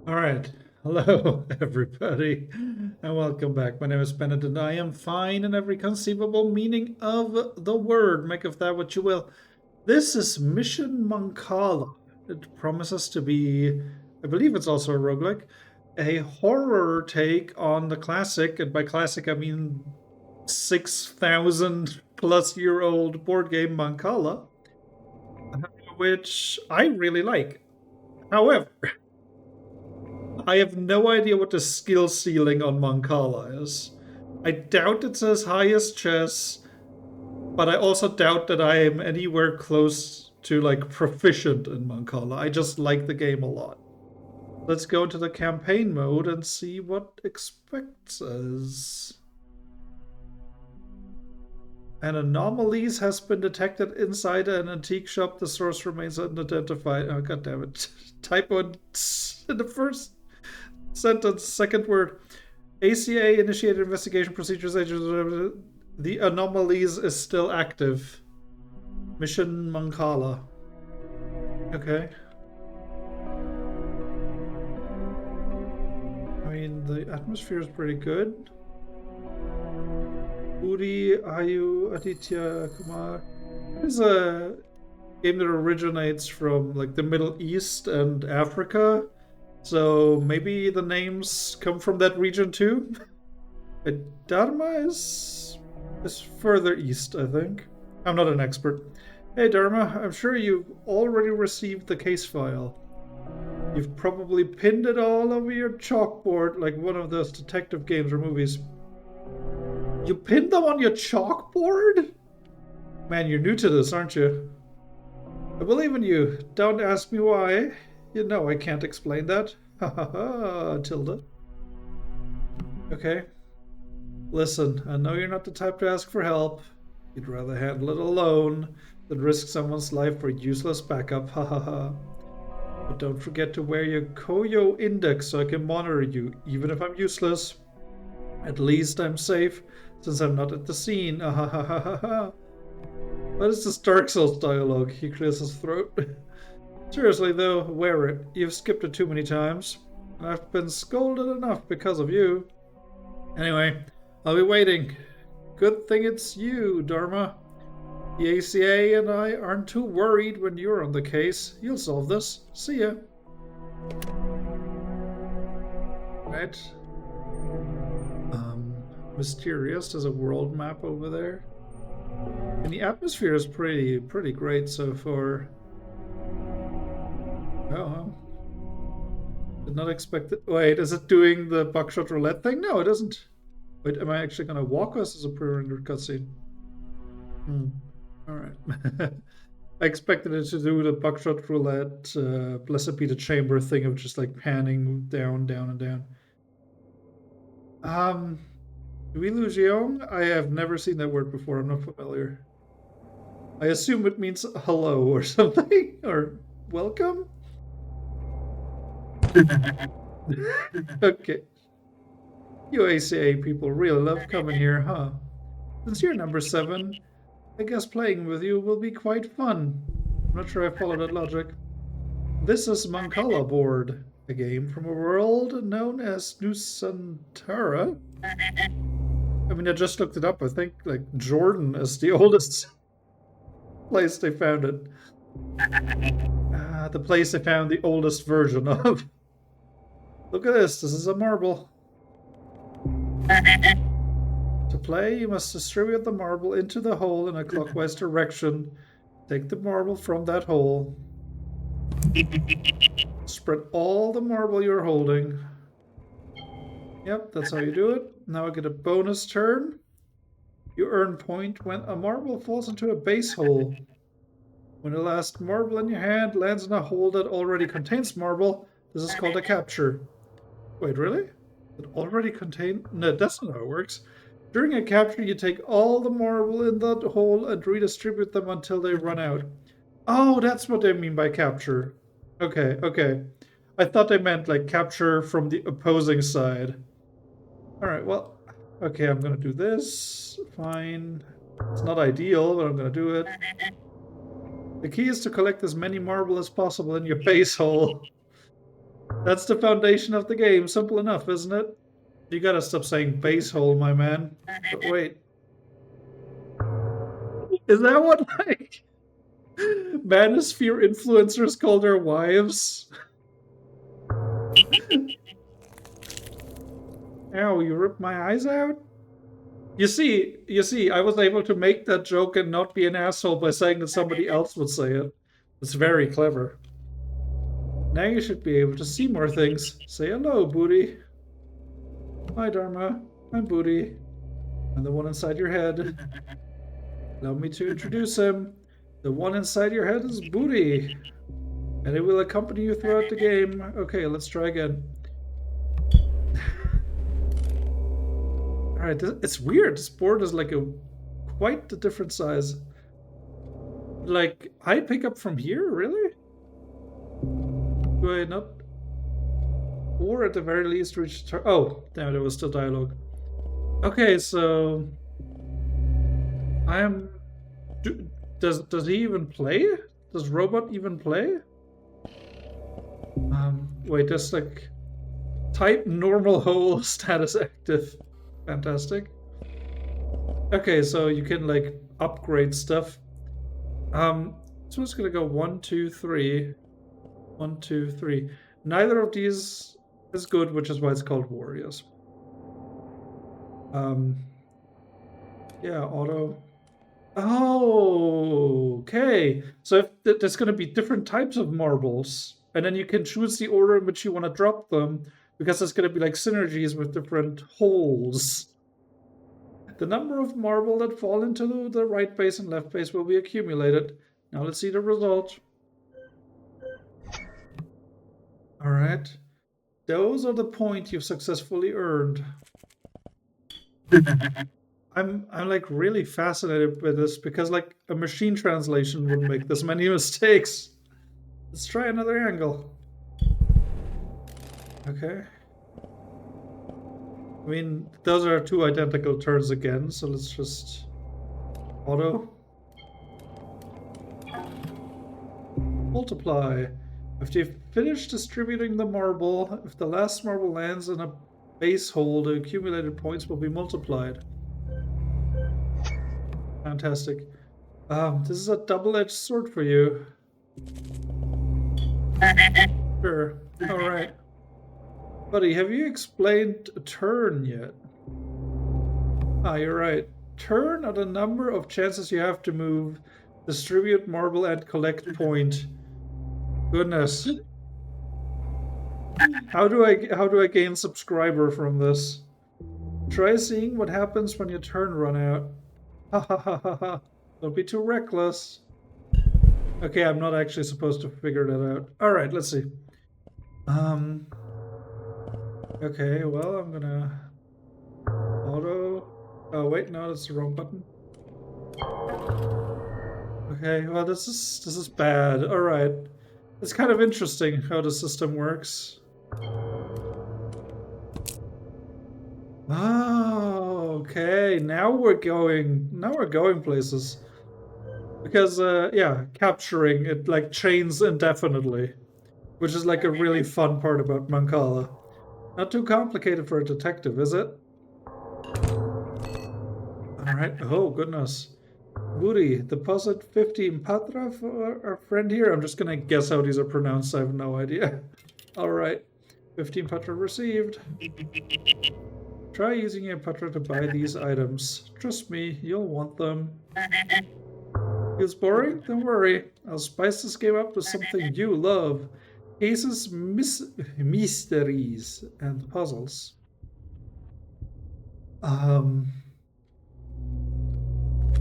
All right. Hello, everybody, and welcome back. My name is Bennett, and I am fine in every conceivable meaning of the word. Make of that what you will. This is Mission Mancala. It promises to be, I believe it's also a roguelike, a horror take on the classic, and by classic I mean 6,000 plus year old board game Mancala, which I really like. However, I have no idea what the skill ceiling on Mancala is. I doubt it's as high as chess, but I also doubt that I am anywhere close to like proficient in Mancala. I just like the game a lot. Let's go into the campaign mode and see what expects us. An anomalies has been detected inside an antique shop. The source remains unidentified. Oh, god damn it. Typo in the first sentence, second word. ACA initiated investigation procedures. The anomalies is still active. Mission Mancala. Okay. I mean, the atmosphere is pretty good. Uri Ayu Aditya Kumar. This is a game that originates from like the Middle East and Africa. So maybe the names come from that region too. Dharma is further east, I think. I'm not an expert. Hey Dharma, I'm sure you've already received the case file. You've probably pinned it all over your chalkboard like one of those detective games or movies. You pinned them on your chalkboard? Man, you're new to this, aren't you? I believe in you. Don't ask me why. You know I can't explain that. Ha ha ha, Tilda. Okay. Listen, I know you're not the type to ask for help. You'd rather handle it alone than risk someone's life for useless backup. Ha ha ha. But don't forget to wear your Koyo index so I can monitor you, even if I'm useless. At least I'm safe, since I'm not at the scene. Ah ha ha ha ha ha. What is this Dark Souls dialogue? He clears his throat. Seriously though, wear it. You've skipped it too many times. And I've been scolded enough because of you. Anyway, I'll be waiting. Good thing it's you, Dharma. The ACA and I aren't too worried when you're on the case. You'll solve this. See ya. Right. Mysterious. There's a world map over there. And the atmosphere is pretty great so far. Oh, did not expect it. Wait, is it doing the buckshot roulette thing? No, it isn't. Wait, am I actually gonna walk us as a pre-rendered cutscene? All right. I expected it to do the buckshot roulette, blessed be the chamber thing of just like panning down, down, and down. Do we lose Yeong? I have never seen that word before. I'm not familiar. I assume it means hello or something, or welcome? Okay. You ACA people really love coming here, huh? Since you're number 7, I guess playing with you will be quite fun. I'm not sure I follow that logic. This is Mancala Board, a game from a world known as Nusantara. I mean, I just looked it up. I think like Jordan is the oldest place they found it. The place they found the oldest version of. Look at this. This is a marble. To play, you must distribute the marble into the hole in a clockwise direction. Take the marble from that hole. Spread all the marble you're holding. Yep, that's how you do it. Now I get a bonus turn. You earn point when a marble falls into a base hole. When the last marble in your hand lands in a hole that already contains marble, this is called a capture. Wait, really? It already contains... No, that's not how it works. During a capture, you take all the marble in that hole and redistribute them until they run out. Oh, that's what they mean by capture. Okay, okay. I thought they meant like capture from the opposing side. Alright, well, okay, I'm gonna do this. Fine. It's not ideal, but I'm gonna do it. The key is to collect as many marble as possible in your base hole. That's the foundation of the game. Simple enough, isn't it? You gotta stop saying base hole, my man. But wait. Is that what, like, manosphere influencers call their wives? Ow, you ripped my eyes out? You see, I was able to make that joke and not be an asshole by saying that somebody else would say it. It's very clever. Now you should be able to see more things. Say hello, Booty. Hi, Dharma. I'm Booty. I'm the one inside your head. Allow me to introduce him. The one inside your head is Booty. And it will accompany you throughout the game. Okay, let's try again. Alright, it's weird. This board is like quite a different size. Like, I pick up from here? Really? Do I not? Or at the very least reach... Oh, damn, there was still dialogue. Okay, so... Does he even play? Does Robot even play? Wait, that's like... Type normal hole, status active. Fantastic. Okay, so you can like upgrade stuff. So it's gonna go 1, 2, 3. 1, 2, 3. Neither of these is good, which is why it's called Warriors. Yeah, auto. Oh, okay. So if there's gonna be different types of marbles, and then you can choose the order in which you want to drop them, because there's gonna be like synergies with different holes. The number of marble that fall into the right base and left base will be accumulated. Now let's see the result. Alright. Those are the points you've successfully earned. I'm like really fascinated with this because like a machine translation wouldn't make this many mistakes. Let's try another angle. Okay. I mean, those are two identical turns again, so let's just auto. Multiply. After you've finished distributing the marble, if the last marble lands in a base hole, the accumulated points will be multiplied. Fantastic. This is a double-edged sword for you. Sure. Alright. Buddy, have you explained a turn yet? Ah, you're right. Turn are the number of chances you have to move, distribute marble, and collect point. Goodness. How do I gain subscriber from this? Try seeing what happens when your turn run out. Ha ha ha ha ha. Don't be too reckless. Okay, I'm not actually supposed to figure that out. Alright, let's see. Okay, well, I'm gonna auto. Oh wait, no, that's the wrong button. Okay, well this is bad. Alright. It's kind of interesting how the system works. Oh, okay. Now we're going places. Because yeah, capturing it like chains indefinitely, which is like a really fun part about Mancala. Not too complicated for a detective, is it? Alright, oh goodness. Booty, deposit 15 patra for our friend here. I'm just gonna guess how these are pronounced, I have no idea. Alright, 15 patra received. Try using your patra to buy these items. Trust me, you'll want them. Feels boring? Don't worry. I'll spice this game up with something you love. Cases, mysteries, and puzzles.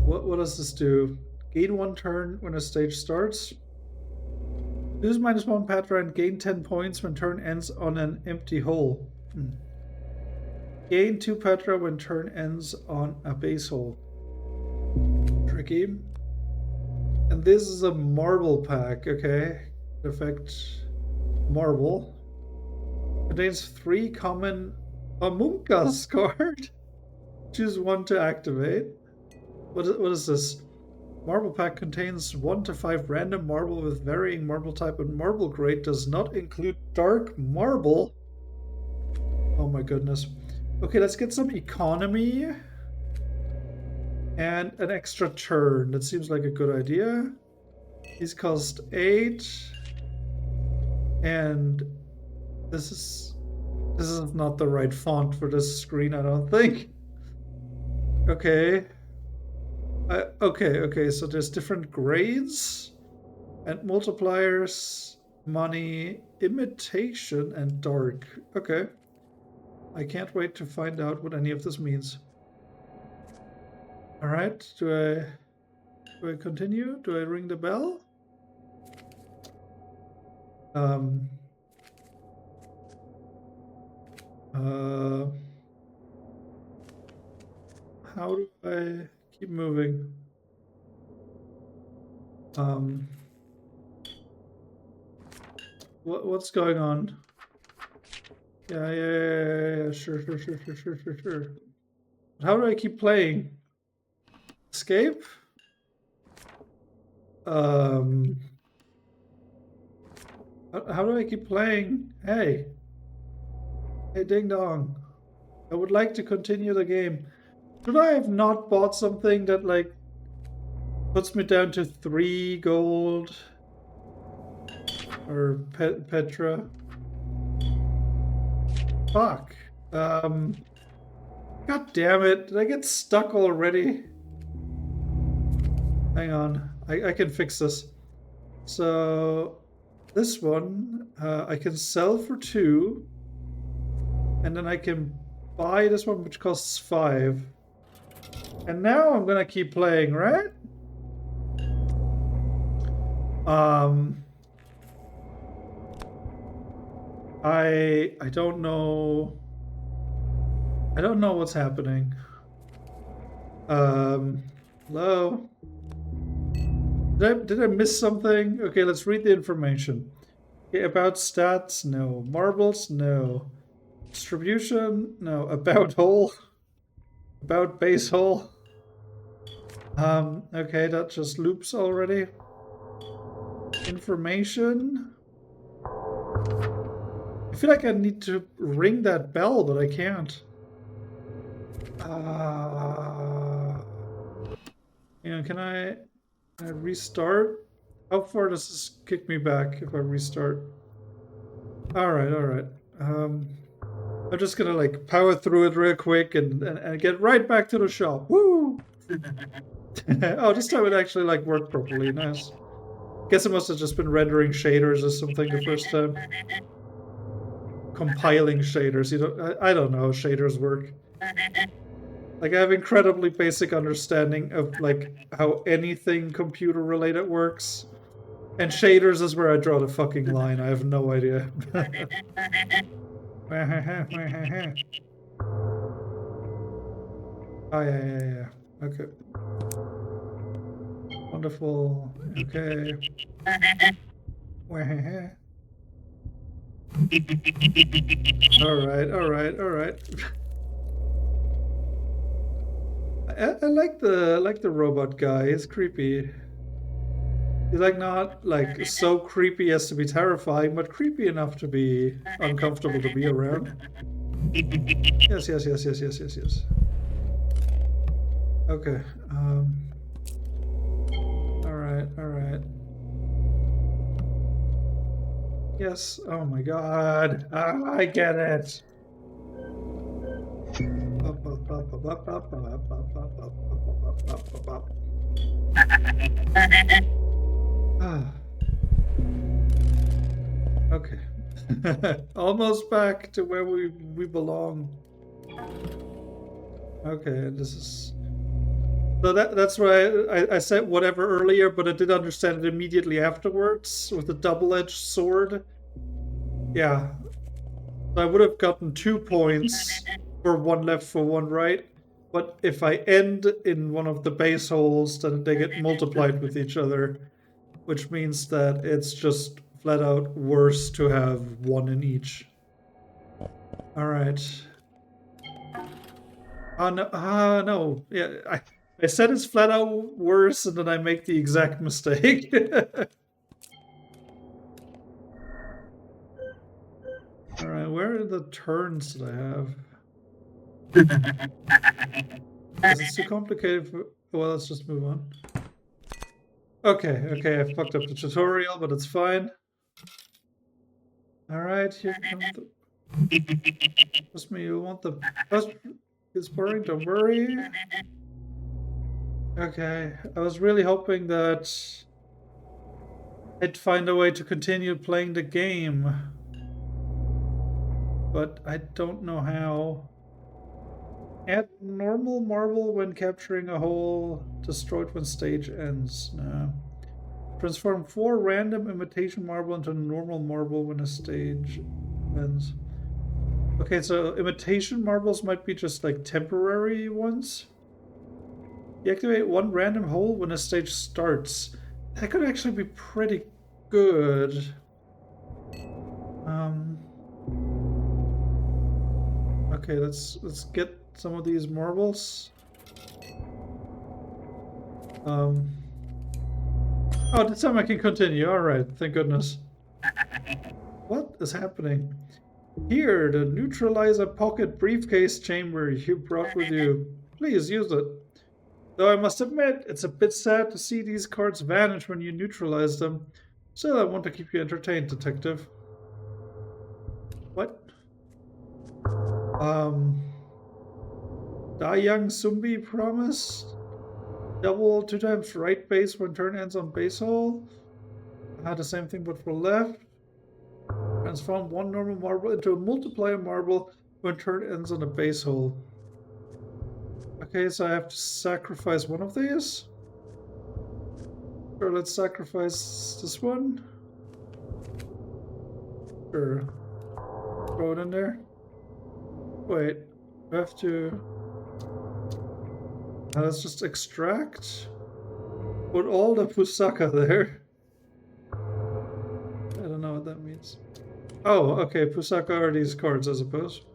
What does this do? Gain 1 turn when a stage starts. Lose -1 patra and gain 10 points when turn ends on an empty hole. Gain 2 patra when turn ends on a base hole. Tricky. And this is a marble pack, okay? Effect marble. Contains 3 common homunculus card. Choose 1 to activate. What is this? Marble pack contains 1 to 5 random marble with varying marble type and marble grade. Does not include dark marble. Oh my goodness. Okay, let's get some economy. And an extra turn. That seems like a good idea. These cost 8. And this is not the right font for this screen, I don't think. Okay. Okay, so there's different grades and multipliers, money, imitation, and dark. Okay. I can't wait to find out what any of this means. All right, do I continue? Do I ring the bell? How do I keep moving? What's going on? Yeah, sure. How do I keep playing? Escape? How do I keep playing? Hey, ding dong. I would like to continue the game. Should I have not bought something that, like, puts me down to 3 gold? Or Petra? Fuck. God damn it. Did I get stuck already? Hang on. I can fix this. So, this one, I can sell for 2. And then I can buy this one, which costs 5. And now I'm gonna keep playing, right? I don't know. I don't know what's happening. Hello? Did I miss something? Okay, let's read the information. Okay, about stats, no. Marbles, no. Distribution, no. About hole. About base hole. Okay, that just loops already. Information. I feel like I need to ring that bell, but I can't. Can I restart? How far does this kick me back if I restart? Alright. I'm just gonna like power through it real quick and get right back to the shop. Woo! Oh, this time it actually like worked properly. Nice. Guess it must have just been rendering shaders or something the first time. Compiling shaders. I don't know how shaders work. Like, I have incredibly basic understanding of like how anything computer related works. And shaders is where I draw the fucking line. I have no idea. Oh, yeah. Okay. Wonderful. Okay. Alright. I like the robot guy. He's creepy. He's like not like so creepy as to be terrifying, but creepy enough to be uncomfortable to be around. Yes. Okay. Alright. Yes. Oh my god. I get it. Okay. Almost back to where we belong. Okay, this is... So that's why I said whatever earlier, but I did understand it immediately afterwards with the double-edged sword. Yeah. So I would have gotten 2 points for 1 left for 1 right, but if I end in one of the base holes, then they get multiplied with each other, which means that it's just flat out worse to have 1 in each. Alright. No. Yeah, I said it's flat out worse, and then I make the exact mistake. where are the turns that I have? Is it too complicated for... Well, let's just move on. Okay, okay, I fucked up the tutorial, but it's fine. Alright, here comes the... Trust me, you want the... It's boring, don't worry. Okay, I was really hoping that I'd find a way to continue playing the game. But I don't know how. Add normal marble when capturing a hole, destroyed when stage ends. No. Transform 4 random imitation marble into normal marble when a stage ends. Okay, so imitation marbles might be just like temporary ones. Deactivate 1 random hole when a stage starts. That could actually be pretty good. Okay, let's get some of these marbles. Oh, this time I can continue. Alright, thank goodness. What is happening? Here, the neutralizer pocket briefcase chamber you brought with you. Please use it. Though I must admit, it's a bit sad to see these cards vanish when you neutralize them. Still, I want to keep you entertained, Detective. What? Da Young Sumbi promise? Double 2 times right base when turn ends on base hole. The same thing but for left. Transform 1 normal marble into a multiplier marble when turn ends on a base hole. Okay, so I have to sacrifice one of these. Sure, let's sacrifice this one. Sure. Throw it in there. Wait, I have to... let's just extract. Put all the Pusaka there. I don't know what that means. Oh, okay, Pusaka are these cards, I suppose.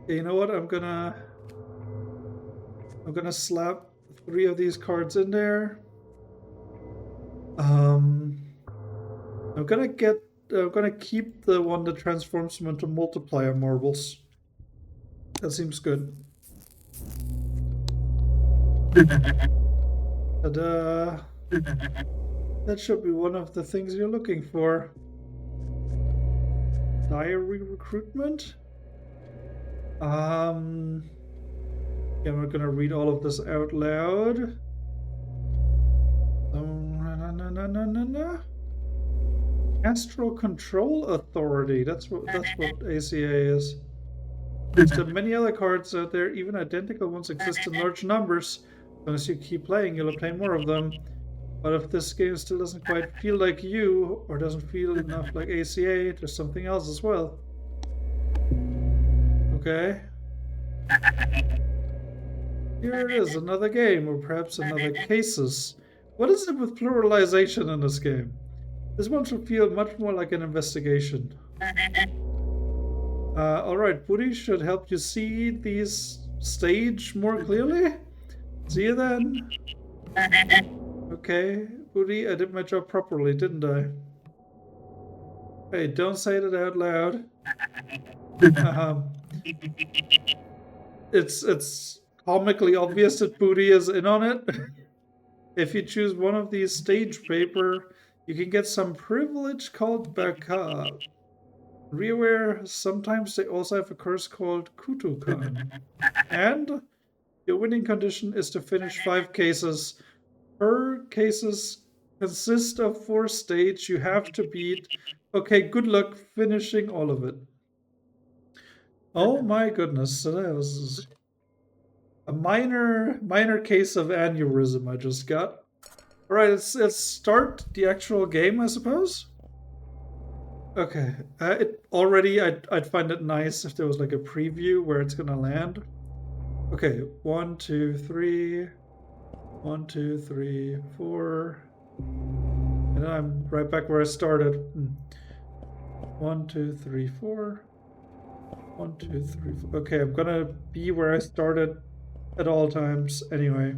Okay, you know what? I'm gonna slap 3 of these cards in there. I'm gonna keep the one that transforms them into multiplier marbles. That seems good. Ta-da! That should be one of the things you're looking for. Diary recruitment? Yeah, we're gonna read all of this out loud. Astral Control Authority. That's what ACA is. There are many other cards out there, even identical ones exist in large numbers. As you keep playing, you'll obtain more of them. But if this game still doesn't quite feel like you, or doesn't feel enough like ACA, there's something else as well. Okay. Here it is, another game, or perhaps another cases. What is it with pluralization in this game? This one should feel much more like an investigation. Alright, Booty should help you see these stage more clearly. See you then. Okay, Booty, I did my job properly, didn't I? Hey, don't say that out loud. It's comically obvious that Booty is in on it. If you choose one of these stage paper, you can get some privilege called Baka. Beware, sometimes they also have a curse called Kutukan. And your winning condition is to finish 5 cases. Per cases consist of 4 stages you have to beat. Okay, good luck finishing all of it. Oh my goodness, so that was a minor case of aneurysm I just got. Alright, let's start the actual game, I suppose. Okay, I'd find it nice if there was like a preview where it's gonna land. Okay, 1, 2, 3, 1, 2, 3, 4, and then I'm right back where I started. 1, 2, 3, 4, 1, 2, 3, 4. Okay, I'm gonna be where I started at all times anyway.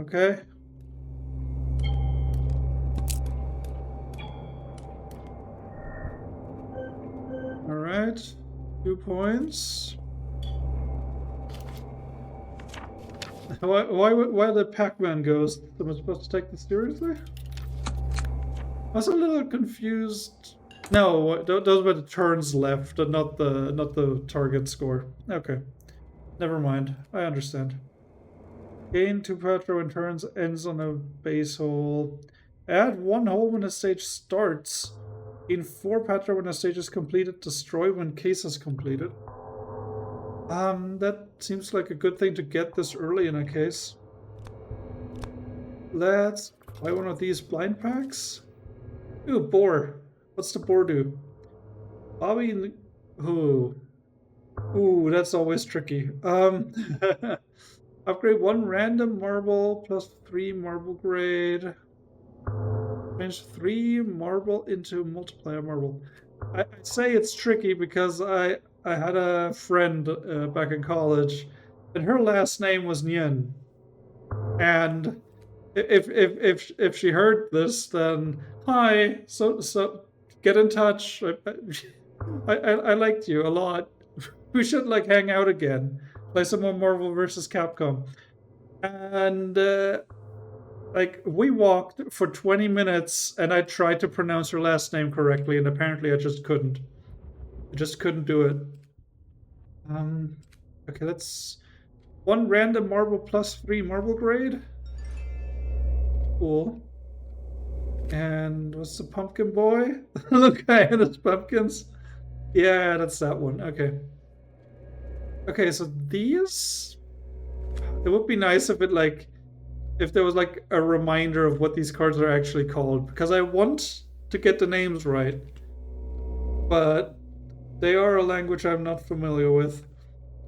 Okay. Alright. 2 points. Why the Pac-Man ghost? Am I supposed to take this seriously? I was a little confused. No, those were the turns left, and not the target score. Okay, never mind. I understand. Gain 2 Patro when turns ends on a base hole. Add 1 hole when a stage starts. Gain 4 Patro when a stage is completed. Destroy when case is completed. That seems like a good thing to get this early in a case. Let's buy one of these blind packs. Ooh, boar. What's the boar do? Bobby and Ooh, that's always tricky. Upgrade 1 random marble plus 3 marble grade. Change 3 marble into multiplier marble. I say it's tricky because I had a friend back in college, and her last name was Nguyen. And if she heard this, then hi. So get in touch. I liked you a lot. We should like hang out again, play some more Marvel vs. Capcom, and like we walked for 20 minutes, and I tried to pronounce her last name correctly, and apparently I just couldn't. I just couldn't do it. Okay, that's 1 random marble plus 3 marble grade. Cool. And what's the pumpkin boy? Look, guy and his pumpkins. Yeah, that's that one. Okay. Okay, so these. It would be nice if if there was like a reminder of what these cards are actually called, because I want to get the names right, but they are a language I'm not familiar with.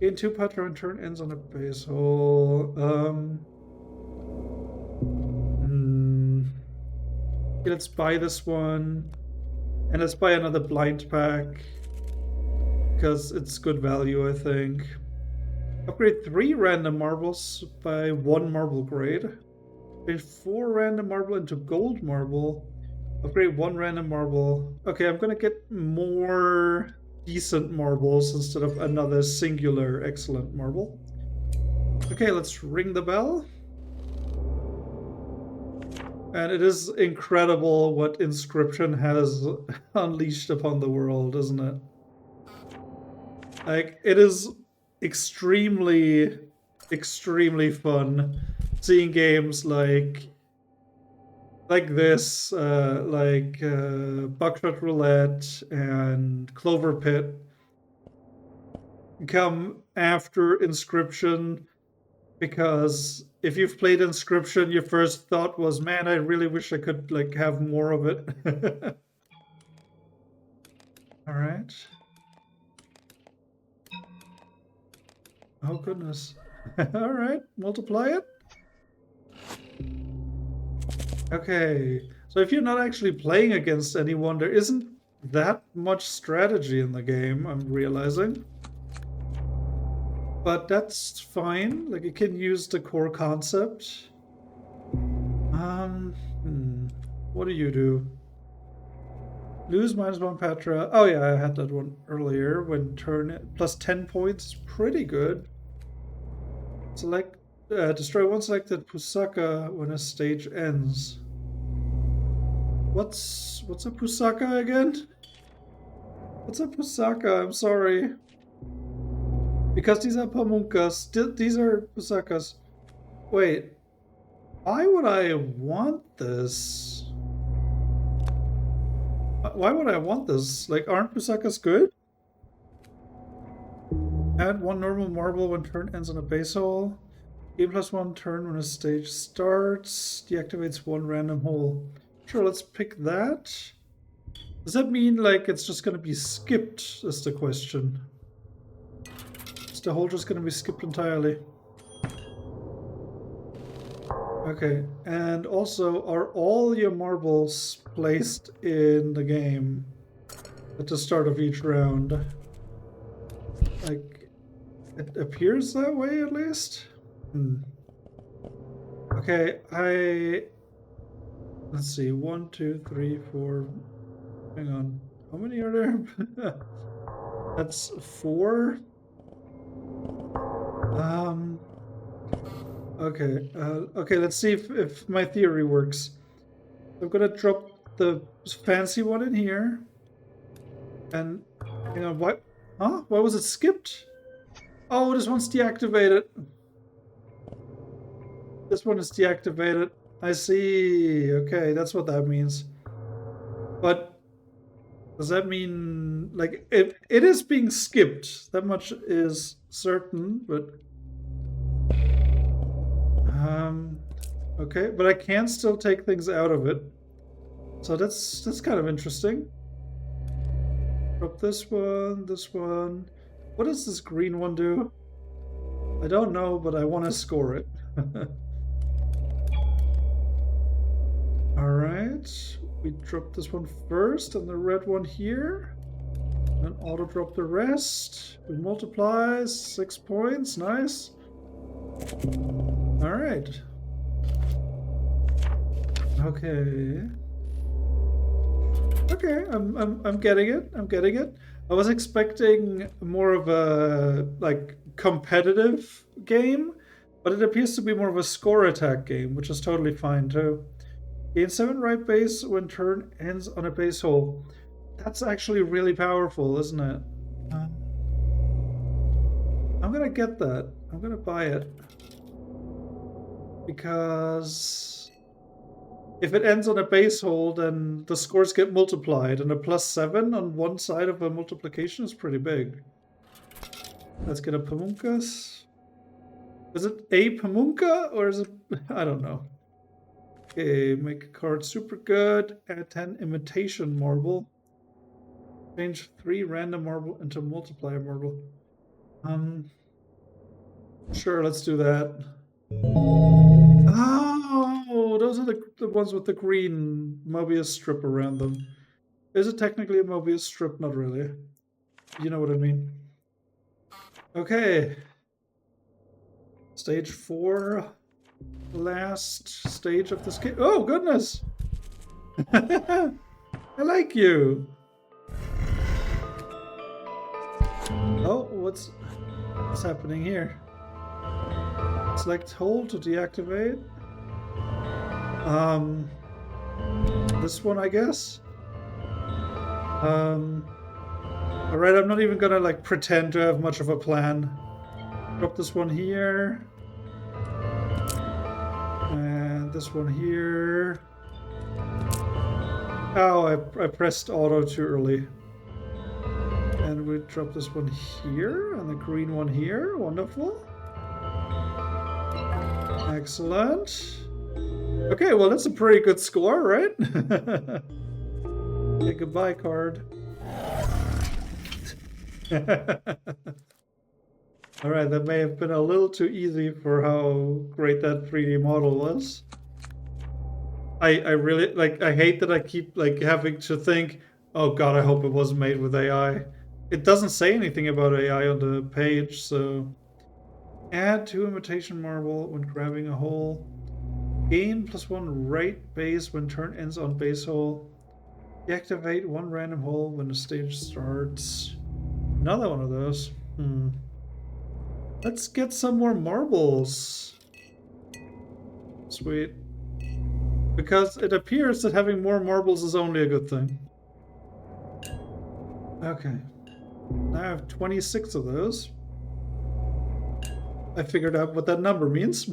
Gain 2 Patro and turn ends on a base hole. Okay, let's buy this one, and let's buy another blind pack because it's good value, I think. Upgrade 3 random marbles by 1 marble grade. Upgrade 4 random marble into gold marble. Upgrade 1 random marble. Okay, I'm gonna get more decent marbles instead of another singular excellent marble. Okay, let's ring the bell. And it is incredible what Inscription has unleashed upon the world, isn't it? Like, it is extremely fun seeing games like this, Buckshot Roulette and Clover Pit come after Inscription, because if you've played Inscription, your first thought was, man, I really wish I could like have more of it. All right. Oh goodness. All right, multiply it. Okay, so if you're not actually playing against anyone, there isn't that much strategy in the game, I'm realizing. But that's fine, like you can use the core concept. What do you do? Lose -1 Patra. Oh yeah, I had that one earlier. When turn plus 10 points, pretty good. Select destroy 1 selected Pusaka when a stage ends. What's a Pusaka again? What's a Pusaka? I'm sorry. Because these are Pamunkas. These are Pusakas. Wait. Why would I want this? Why would I want this? Like, aren't Pusakas good? Add 1 normal marble when turn ends on a base hole. Gain +1 turn when a stage starts. Deactivates 1 random hole. Sure, let's pick that. Does that mean, like, it's just gonna be skipped, is the question. Is the hole just gonna be skipped entirely? Okay, and also, are all your marbles placed in the game at the start of each round? Like, it appears that way at least? Okay, let's see, 1, 2, 3, 4. Hang on, how many are there? That's 4. Okay. Okay, let's see if my theory works. I'm gonna drop the fancy one in here. And, hang on, what? Huh? Why was it skipped? Oh, this one's deactivated. This one is deactivated. I see. Okay, that's what that means. But does that mean, like, it is being skipped? That much is certain, but... Okay, but I can still take things out of it. So that's kind of interesting. Drop this one, this one. What does this green one do? I don't know, but I want to score it. Alright, we drop this one first and the red one here. And auto drop the rest. We multiply, 6 points, nice. Alright. Okay. Okay, I'm getting it. I'm getting it. I was expecting more of a like competitive game, but it appears to be more of a score attack game, which is totally fine too. Gain 7 right base when turn ends on a base hole. That's actually really powerful, isn't it? I'm gonna get that. I'm gonna buy it. Because if it ends on a base hole, then the scores get multiplied, and a +7 on one side of a multiplication is pretty big. Let's get a Pamunkas. Is it a Pamunka, or is it... I don't know. Okay, make a card super good. Add 10 imitation marble. Change 3 random marble into multiplier marble. Sure, let's do that. Oh, those are the ones with the green Mobius strip around them. Is it technically a Mobius strip? Not really. You know what I mean. Okay. Stage 4. Last stage of this game. Oh, goodness! I like you! Oh, what's happening here? Select hole to deactivate. This one, I guess. Alright, I'm not even gonna like pretend to have much of a plan. Drop this one here. And this one here. Oh, I pressed auto too early. And we drop this one here, and the green one here. Wonderful. Excellent. Okay, well, that's a pretty good score, right? Okay, goodbye card. Alright, that may have been a little too easy for how great that 3D model was. I really, like, I hate that I keep, like, having to think, oh god, I hope it wasn't made with AI. It doesn't say anything about AI on the page, so... Add 2 imitation marble when grabbing a hole. Gain +1 right base when turn ends on base hole. Deactivate 1 random hole when the stage starts. Another one of those. Let's get some more marbles. Sweet. Because it appears that having more marbles is only a good thing. Okay. Now I have 26 of those. I figured out what that number means.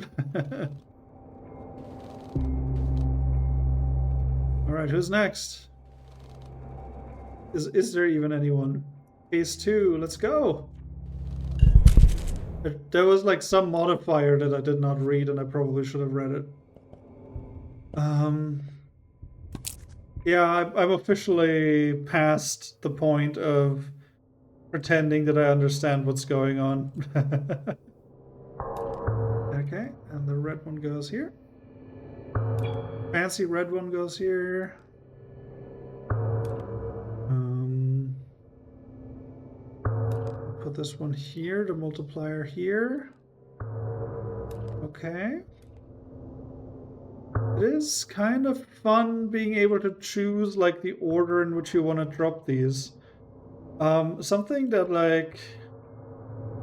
Alright, who's next? Is there even anyone? Case 2, let's go! There was like some modifier that I did not read and I probably should have read it. Yeah, I'm officially past the point of pretending that I understand what's going on. Okay, and the red one goes here. Fancy red one goes here. Put this one here, the multiplier here. Okay. It is kind of fun being able to choose like the order in which you want to drop these. Something that like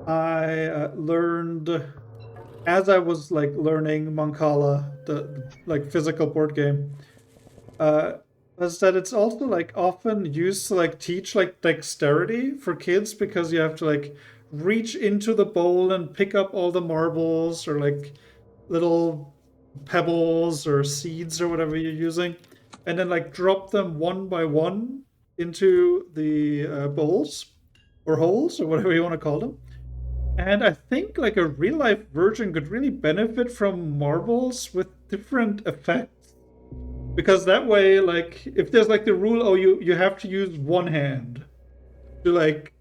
I learned as I was like learning Mancala, the like physical board game, uh, was that it's also like often used to like teach like dexterity for kids because you have to like reach into the bowl and pick up all the marbles or like little pebbles or seeds or whatever you're using, and then like drop them one by one into the bowls or holes or whatever you want to call them. And I think like a real life version could really benefit from marbles with different effects. Because that way, like, if there's like the rule, oh, you have to use one hand to like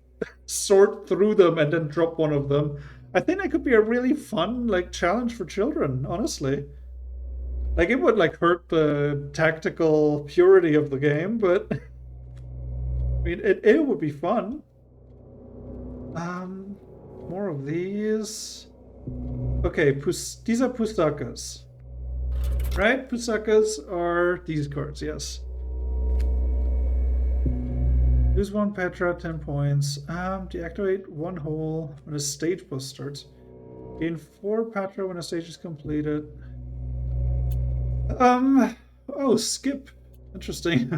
sort through them and then drop one of them. I think that could be a really fun like challenge for children, honestly. Like it would like hurt the tactical purity of the game, but I mean it would be fun. More of these. Okay, these are pusakas. Right? Pusakas are these cards, yes. Lose 1 Petra, 10 points. Deactivate 1 hole when a stage boss starts. Gain 4 Petra when a stage is completed. Oh, skip. Interesting.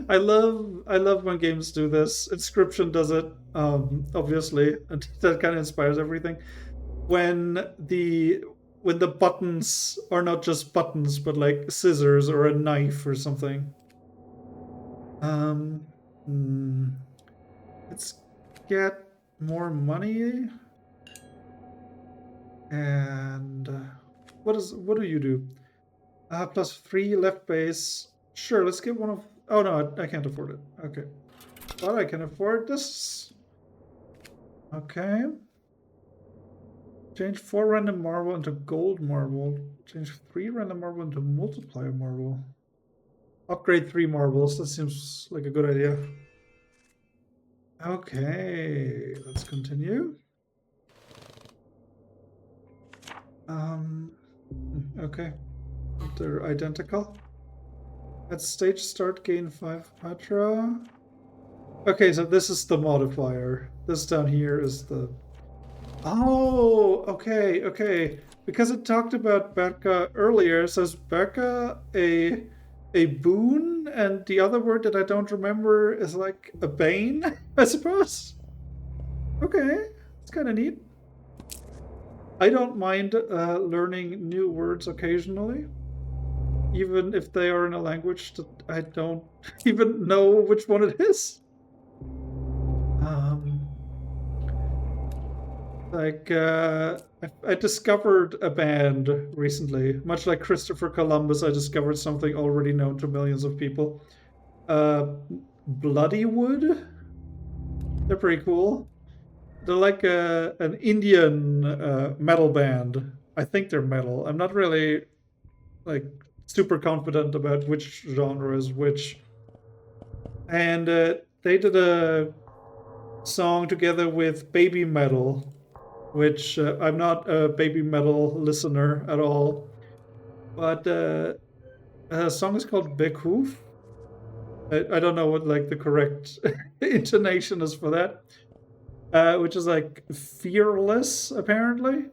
I love when games do this. Inscription does it, obviously, and that kind of inspires everything. When the buttons are not just buttons, but like scissors or a knife or something. Let's get more money. And what do you do? +3 left base. Sure, let's get one of. Oh no, I can't afford it. Okay, but I can afford this. Okay. Change 4 random marble into gold marble. Change 3 random marble into multiplier marble. Upgrade 3 marbles. That seems like a good idea. Okay, let's continue. Okay. They're identical. At stage start, gain 5 Petra. Okay, so this is the modifier. This down here is the... Oh, okay, okay. Because it talked about Berka earlier, so is Berka a boon, and the other word that I don't remember is like a bane, I suppose? Okay, it's kind of neat. I don't mind learning new words occasionally, even if they are in a language that I don't even know which one it is. I discovered a band recently. Much like Christopher Columbus, I discovered something already known to millions of people. Bloodywood? They're pretty cool. They're like an Indian metal band. I think they're metal. I'm not really like super confident about which genre is which. And they did a song together with Baby Metal, which I'm not a Baby Metal listener at all. But the song is called Bekhoof. I don't know what like the correct intonation is for that. Which is like fearless, apparently.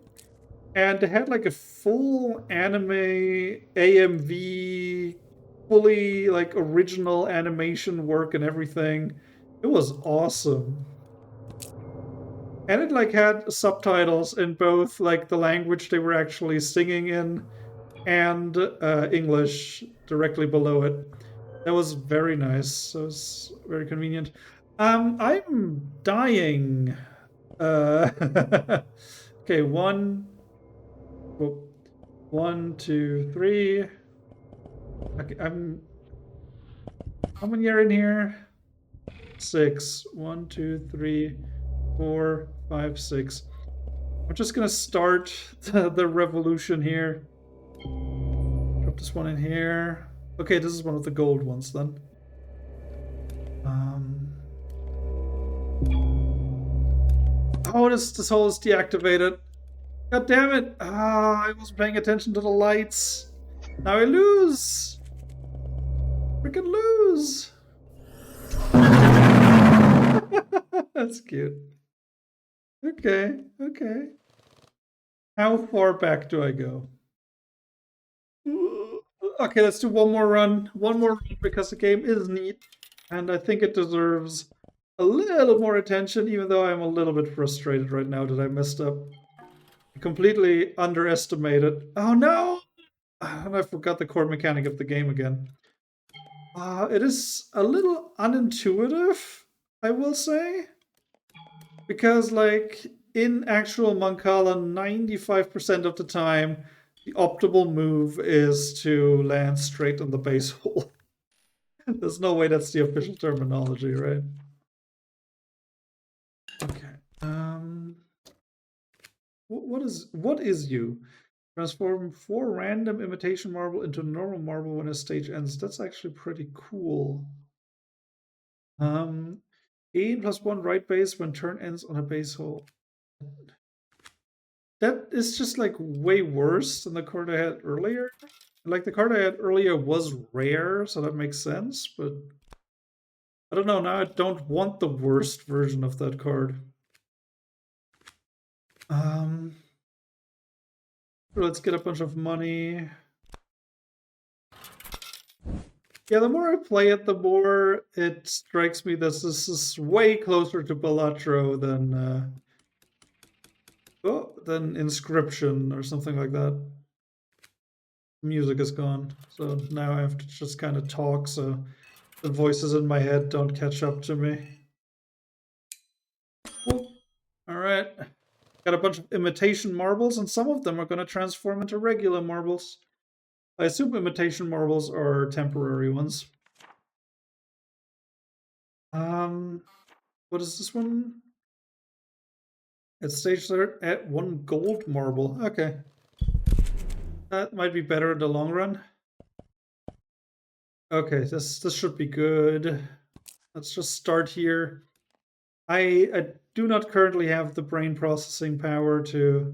And they had like a full anime AMV, fully like original animation work and everything. It was awesome. And it like had subtitles in both like the language they were actually singing in and English directly below it. That was very nice. That was very convenient. I'm dying. Okay, 1, 2, 3. Okay, how many are in here? 6. 1, 2, 3, 4, 5, 6. I'm just gonna start the revolution here. Drop this one in here. Okay, this is one of the gold ones then. Oh, this hole is deactivated. God damn it! Ah, I wasn't paying attention to the lights. Now I lose. Freaking lose. That's cute. Okay, okay. How far back do I go? Okay, let's do one more run. One more run because the game is neat, and I think it deserves a little more attention, even though I'm a little bit frustrated right now that I messed up. I completely underestimated. Oh no! And I forgot the core mechanic of the game again. It is a little unintuitive, I will say. Because, like, in actual Mancala, 95% of the time, the optimal move is to land straight on the base hole. There's no way that's the official terminology, right? Okay. What is you? Transform 4 random imitation marble into normal marble when a stage ends. That's actually pretty cool. Gain +1 right base when turn ends on a base hole. That is just like way worse than the card I had earlier. Like the card I had earlier was rare, so that makes sense, but I don't know, now I don't want the worst version of that card. Let's get a bunch of money. Yeah, the more I play it, the more it strikes me that this is way closer to Balatro than Inscription or something like that. Music is gone, so now I have to just kind of talk so the voices in my head don't catch up to me. Whoop. All right. Got a bunch of imitation marbles, and some of them are going to transform into regular marbles. I assume imitation marbles are temporary ones. What is this one? It's stage there at 1 gold marble. Okay. That might be better in the long run. Okay, this should be good. Let's just start here. I do not currently have the brain processing power to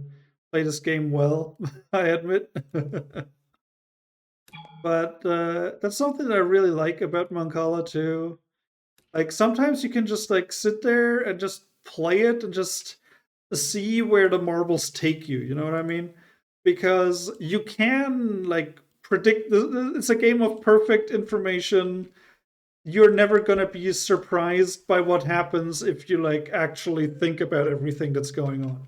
play this game well, I admit. But that's something that I really like about Mancala too. Like sometimes you can just like sit there and just play it and just see where the marbles take you, you know what I mean? Because you can like predict, it's a game of perfect information. You're never going to be surprised by what happens if you like actually think about everything that's going on.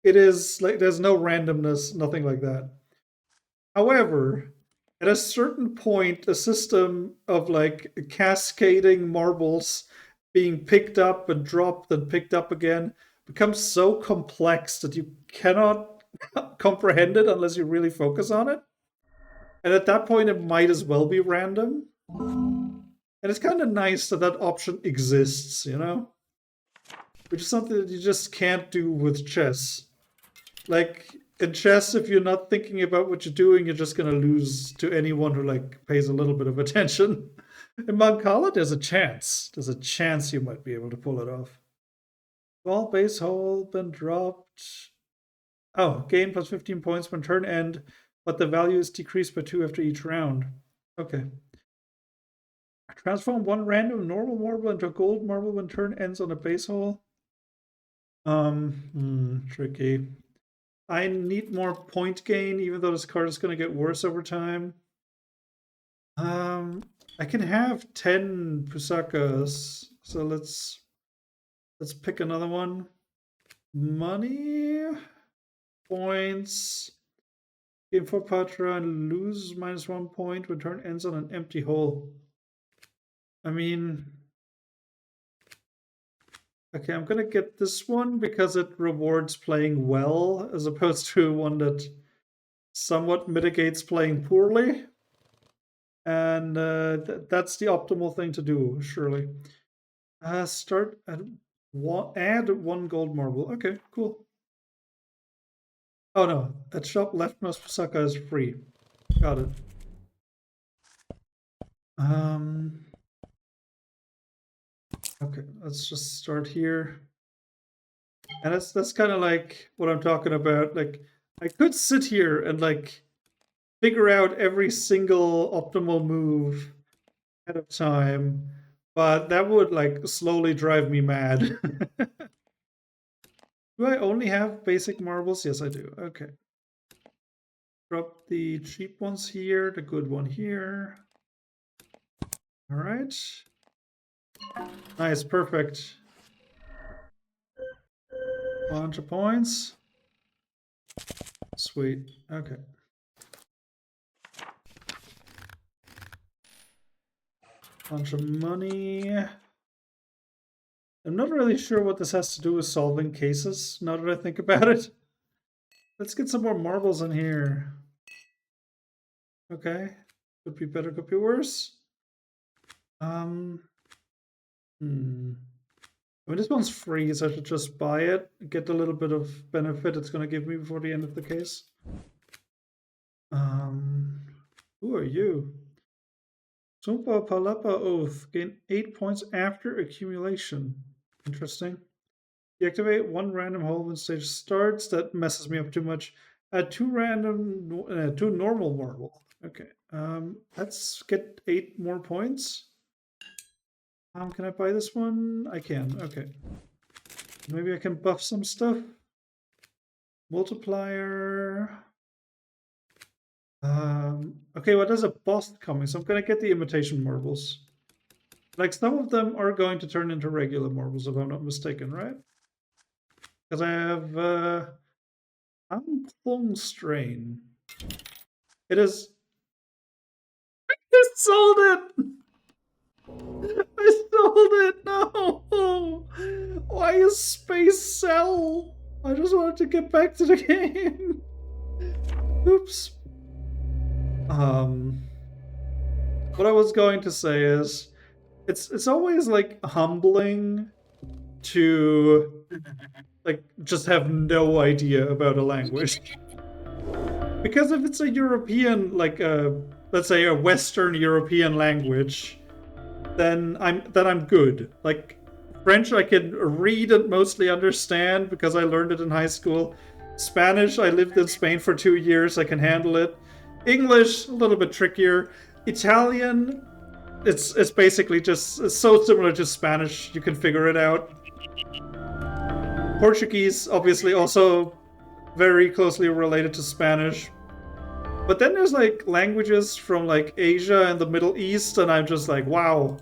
It is like there's no randomness, nothing like that. However, at a certain point, a system of like cascading marbles being picked up and dropped and picked up again becomes so complex that you cannot comprehend it unless you really focus on it. And at that point, it might as well be random. And it's kind of nice that that option exists, you know? Which is something that you just can't do with chess. Like, in chess, if you're not thinking about what you're doing, you're just gonna lose to anyone who, like, pays a little bit of attention. In Mancala, there's a chance. There's a chance you might be able to pull it off. Ball base hole, been dropped. Oh, gain plus 15 points when turn end, but the value is decreased by 2 after each round. Okay. Transform 1 random normal marble into a gold marble when turn ends on a base hole. Tricky. I need more point gain, even though this card is going to get worse over time. I can have 10 Pusakas, so let's pick another one. Money, points. Gain 4 Patra and lose -1 point when turn ends on an empty hole. I mean, okay, I'm gonna get this one because it rewards playing well as opposed to one that somewhat mitigates playing poorly. And that's the optimal thing to do, surely. Start at add 1 gold marble. Okay, cool. Oh no, at shop leftmost Pusaka is free. Got it. Okay, let's just start here. And that's kind of like what I'm talking about. Like, I could sit here and like figure out every single optimal move ahead of time, But that would like slowly drive me mad. Do I only have basic marbles? Yes, I do. Okay. Drop the cheap ones here, the good one here. All right. Nice, perfect. Bunch of points. Sweet. Okay. Bunch of money. I'm not really sure what this has to do with solving cases, now that I think about it. Let's get some more marbles in here. Okay. Could be better, could be worse. I mean, this one's free, so I should just buy it, get a little bit of benefit it's going to give me before the end of the case. Who are you? Sumpa Palapa Oath. Gain 8 points after accumulation. Interesting. Deactivate one random hole when stage starts. That messes me up too much. Two normal marble. Okay. Let's get 8 more points. Can I buy this one? I can. Okay. Maybe I can buff some stuff. Multiplier. Okay, well, there's a boss coming, so I'm gonna get the imitation marbles. Like, some of them are going to turn into regular marbles, if I'm not mistaken, right? Because I have Amplong Strain. It is. I sold it! I sold it! No! Why is space sell? I just wanted to get back to the game. Oops. What I was going to say is, it's always like humbling to like just have no idea about a language. Because if it's a European, like let's say a Western European language, then I'm good. Like French I can read and mostly understand because I learned it in high school. Spanish, I lived in Spain for 2 years, I can handle it. English, a little bit trickier. Italian, it's basically just it's so similar to Spanish, you can figure it out. Portuguese, obviously also very closely related to Spanish. But then there's like languages from like Asia and the Middle East, and I'm just like, wow,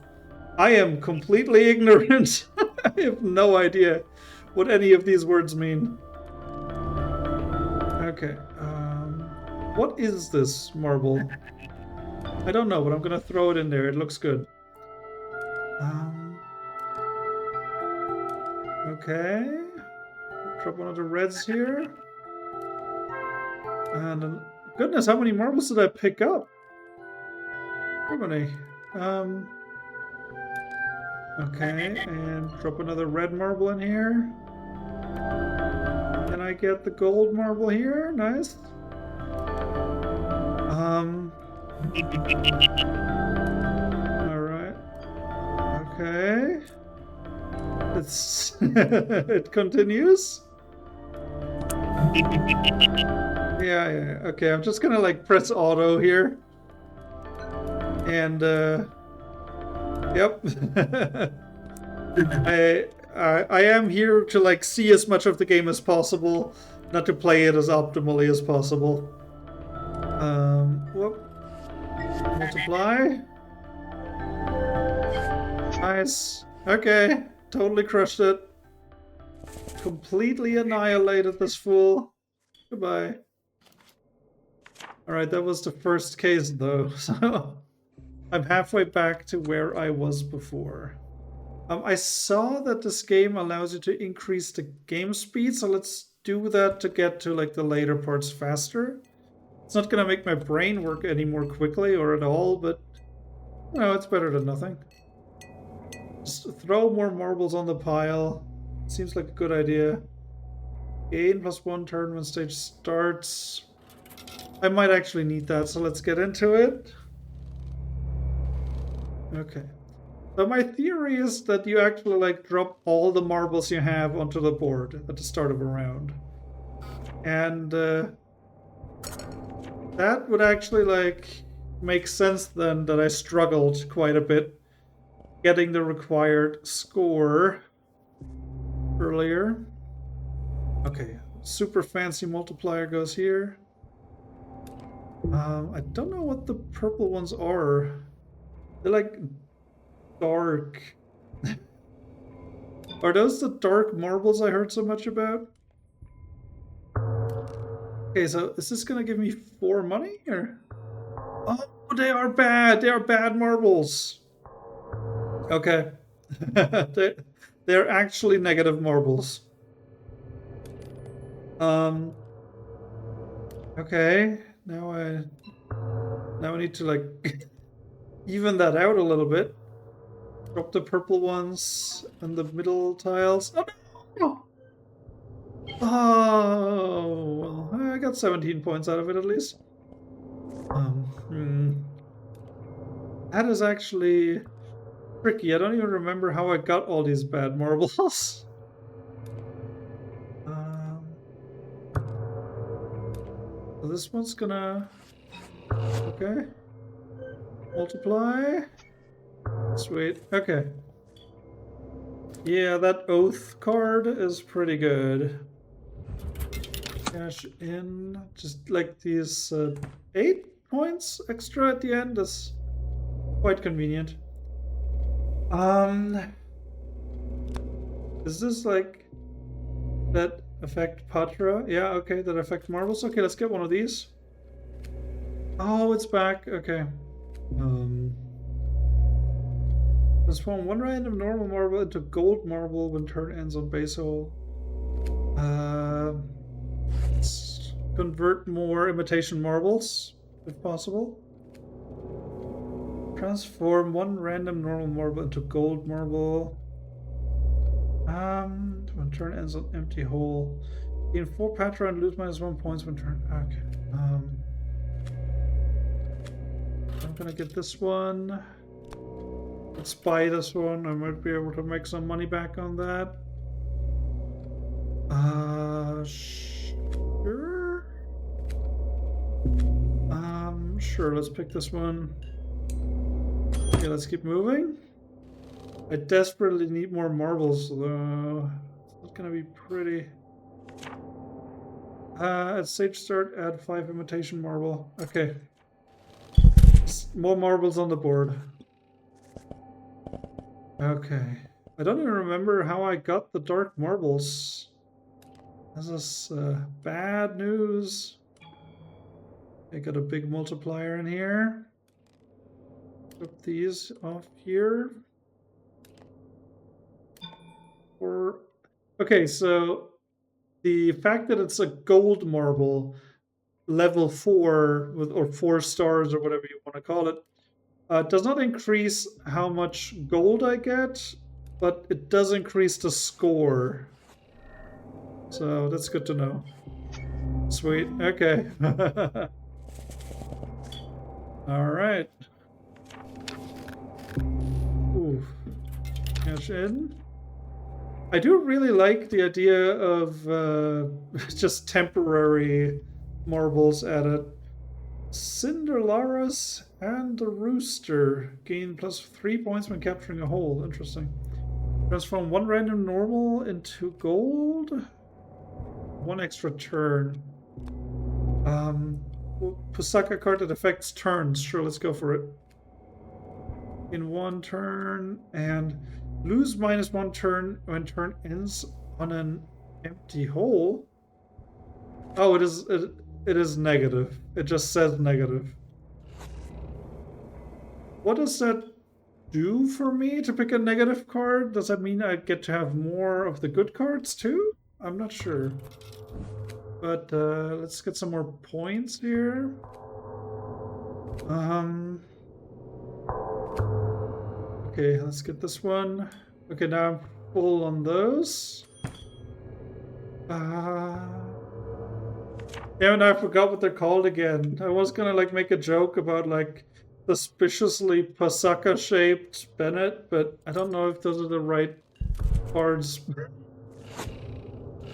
I am completely ignorant. I have no idea what any of these words mean. Okay, what is this marble? I don't know, but I'm gonna throw it in there. It looks good. Okay. Drop one of the reds here. And goodness, how many marbles did I pick up? How many? Okay, and drop another red marble in here. Can I get the gold marble here? Nice. Alright. Okay. It's it continues. Yeah. Okay, I'm just gonna like press auto here. And yep. I am here to like see as much of the game as possible, not to play it as optimally as possible. Whoop. Multiply. Nice. Okay. Totally crushed it. Completely annihilated this fool. Goodbye. Alright, that was the first case though, so I'm halfway back to where I was before. I saw that this game allows you to increase the game speed, so let's do that to get to like the later parts faster. It's not gonna make my brain work any more quickly or at all, but no, it's better than nothing. Just throw more marbles on the pile. Seems like a good idea. Gain +1 turn when stage starts. I might actually need that, so let's get into it. Okay. So my theory is that you actually like drop all the marbles you have onto the board at the start of a round. And that would actually like make sense then that I struggled quite a bit getting the required score earlier. Okay, super fancy multiplier goes here. I don't know what the purple ones are. They're like dark. Are those the dark marbles I heard so much about? Okay, so is this gonna give me 4 money or? Oh, they are bad. They are bad marbles. Okay. They're actually negative marbles. Okay. Now I need to like even that out a little bit. Drop the purple ones and the middle tiles. Oh no! Oh, well, I got 17 points out of it at least. That is actually tricky. I don't even remember how I got all these bad marbles. So this one's gonna... Okay. Multiply. Sweet. Okay. Yeah, that oath card is pretty good. Cash in. Just like these 8 points extra at the end is quite convenient. Is this like that affect Patra? Yeah, okay, that affect marbles. Okay, let's get one of these. Oh, it's back. Okay. Transform one random normal marble into gold marble when turn ends on base hole. Let's convert more imitation marbles, if possible. Transform one random normal marble into gold marble. When turn ends on empty hole. Gain 4 Patra and lose -1 points when turn. Okay. I'm gonna get this one. Let's buy this one. I might be able to make some money back on that. Sure. Sure, let's pick this one. Okay, let's keep moving. I desperately need more marbles, though. It's gonna be pretty... at stage start, add 5 imitation marble. Okay. More marbles on the board. Okay. I don't even remember how I got the dark marbles. This is bad news. I got a big multiplier in here. Put these off here. Okay, so the fact that it's a gold marble, level 4 with or 4 stars or whatever you want to call it, does not increase how much gold I get, but it does increase the score. So that's good to know. Sweet. Okay. All right. Ooh. Cash in. I do really like the idea of just temporary marbles added. Cinderlaras and the Rooster gain +3 points when capturing a hole. Interesting. Transform one random normal into gold. 1 extra turn. Pusaka card that affects turns. Sure, let's go for it. In 1 turn and lose -1 turn when turn ends on an empty hole. Oh, it is negative. It just says negative. What does that do for me to pick a negative card? Does that mean I get to have more of the good cards too? I'm not sure. But let's get some more points here. Okay, let's get this one. Okay, now I'm full on those. Yeah, and I forgot what they're called again. I was gonna like make a joke about like suspiciously Pasaka shaped Bennett, but I don't know if those are the right cards.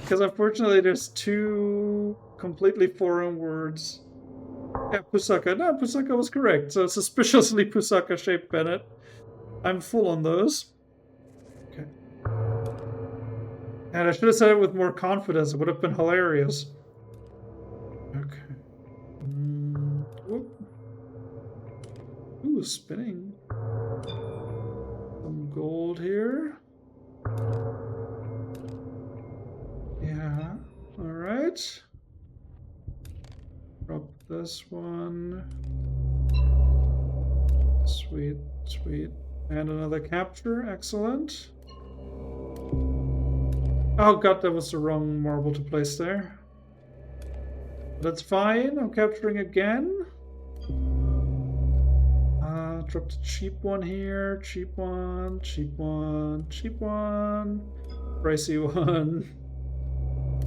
Because unfortunately there's 2 completely foreign words. Yeah, Pusaka. No, Pusaka was correct. So suspiciously Pusaka shaped Bennett. I'm full on those. Okay. And I should have said it with more confidence. It would have been hilarious. Okay. Whoop. Ooh, spinning. Some gold here. Yeah. Alright. Drop this one. Sweet, sweet. And another capture. Excellent. Oh god, that was the wrong marble to place there. That's fine. I'm capturing again. Drop the cheap one here. Cheap one, cheap one, cheap one. Pricey one.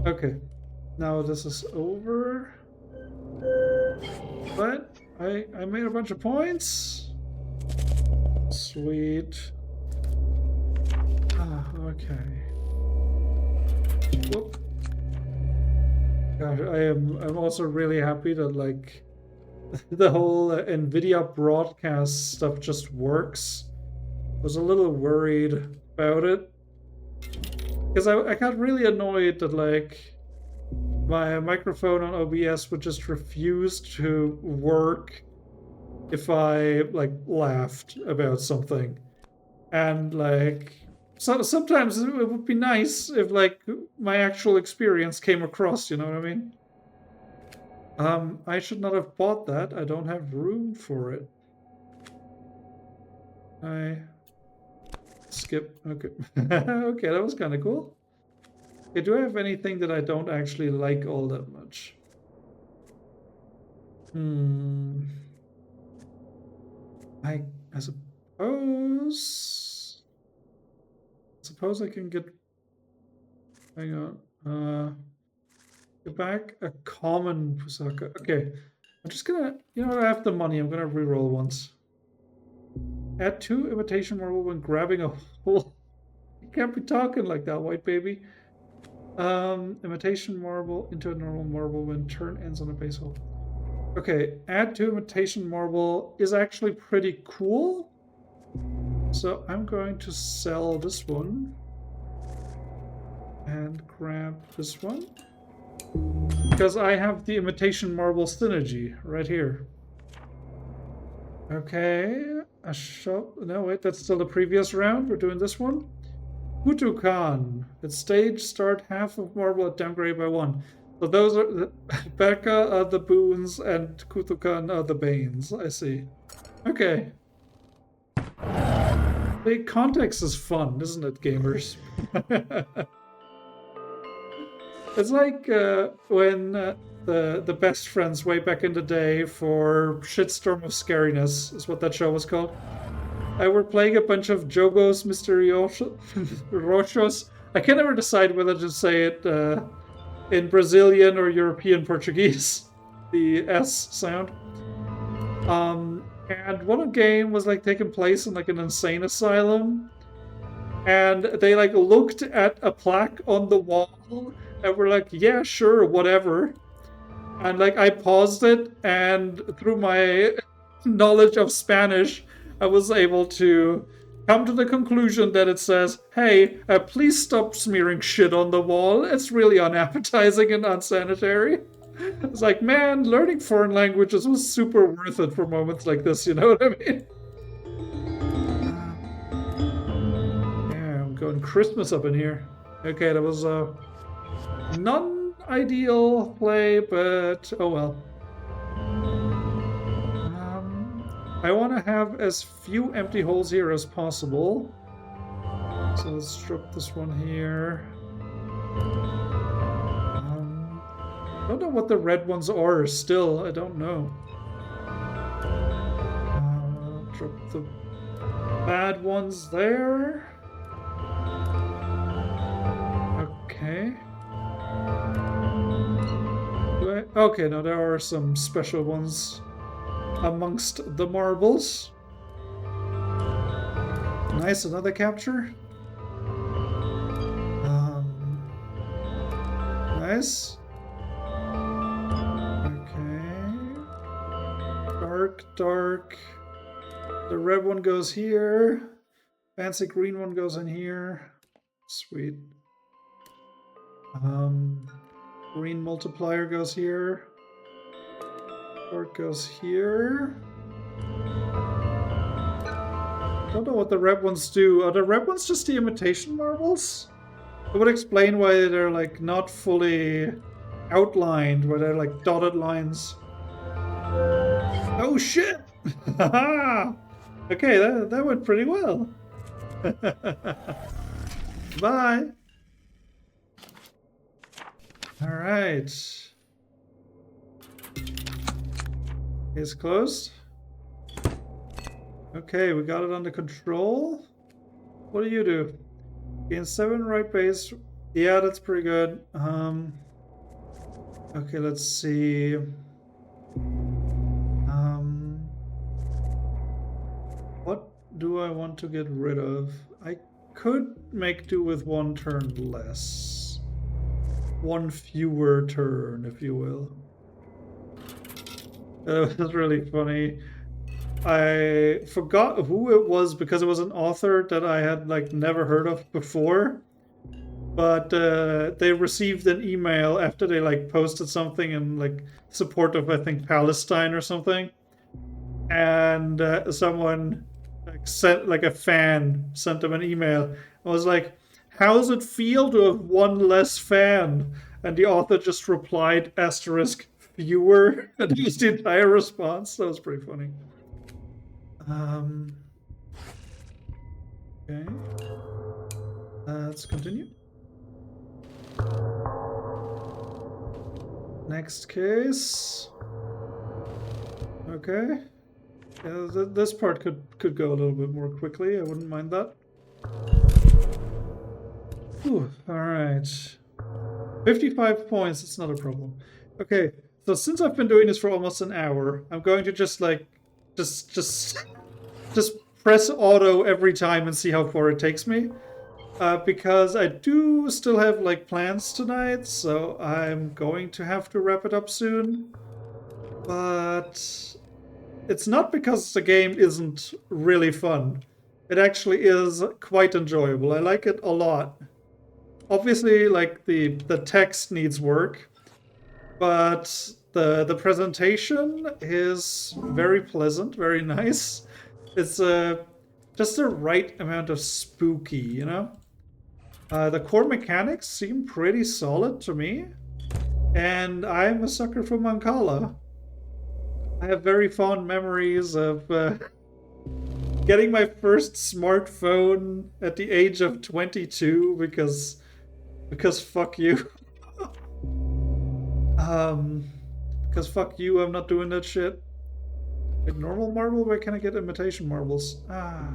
Okay. Now this is over. But I made a bunch of points. Sweet. Okay. Whoop. Gosh, I'm also really happy that like the whole NVIDIA broadcast stuff just works. I was a little worried about it because I got really annoyed that like my microphone on OBS would just refuse to work if I like laughed about something, and like so sometimes it would be nice if like my actual experience came across, you know what I mean? I should not have bought that. I don't have room for it. I skip. Okay. Okay, that was kind of cool. Okay, do I have anything that I don't actually like all that much? I suppose I can get. Hang on. Get back a common Pusaka. Okay. I'm just gonna, you know what, I have the money. I'm gonna reroll once. Add 2 imitation marble when grabbing a hole. You can't be talking like that, white baby. Imitation marble into a normal marble when turn ends on a base hole. Okay, add 2 imitation marble is actually pretty cool. So I'm going to sell this one. And grab this one. Because I have the imitation marble synergy right here. Okay, a shop. No, wait, that's still the previous round. We're doing this one. Kutukan. At stage start, half of marble at downgrade by 1. So those are the Becca are the boons and Kutukan are the banes. I see. Okay. The context is fun, isn't it, gamers? It's like when the best friends way back in the day for Shitstorm of Scariness is what that show was called. I were playing a bunch of Jogos Misteriosos. I can never decide whether to say it in Brazilian or European Portuguese. The S sound. And one game was like taking place in like an insane asylum. And they like looked at a plaque on the wall and were like, yeah, sure, whatever. And like I paused it, and through my knowledge of Spanish, I was able to come to the conclusion that it says, hey, please stop smearing shit on the wall. It's really unappetizing and unsanitary. It's like, man, learning foreign languages was super worth it for moments like this, you know what I mean? Yeah, I'm going Christmas up in here. Okay, that was a non-ideal play, but oh well. I want to have as few empty holes here as possible. So let's drop this one here. I don't know what the red ones are still. I don't know. Drop the bad ones there. Okay. Okay, now there are some special ones amongst the marbles. Nice, another capture. Nice. Okay. Dark, dark. The red one goes here. Fancy green one goes in here. Sweet. Green multiplier goes here. Short goes here. Don't know what the red ones do. Are the red ones just the imitation marbles? It would explain why they're like not fully outlined, where they're like dotted lines. Oh shit! Okay, that went pretty well. Bye. All right. Case closed. Okay, we got it under control. What do you do? Gain 7 right base. Yeah, that's pretty good. Okay, let's see. What do I want to get rid of? I could make do with 1 turn less. 1 fewer turn, if you will. That was really funny. I forgot who it was because it was an author that I had like never heard of before. But they received an email after they like posted something in like support of, I think, Palestine or something. And someone like sent, like a fan sent them an email. I was like, how does it feel to have 1 less fan? And the author just replied, asterisk, fewer. And that was the entire response. That was pretty funny. Okay. Let's continue. Next case. Okay. Yeah, this part could go a little bit more quickly. I wouldn't mind that. Whew, all right. 55 points. It's not a problem. Okay. So since I've been doing this for almost an hour, I'm going to just like just press auto every time and see how far it takes me. Because I do still have like plans tonight, so I'm going to have to wrap it up soon. But it's not because the game isn't really fun. It actually is quite enjoyable. I like it a lot. Obviously, like the text needs work, but the presentation is very pleasant, very nice. It's just the right amount of spooky, you know? The core mechanics seem pretty solid to me, and I'm a sucker for Mancala. I have very fond memories of getting my first smartphone at the age of 22 because fuck you. Because fuck you, I'm not doing that shit. Wait, normal marble? Where can I get imitation marbles? Ah.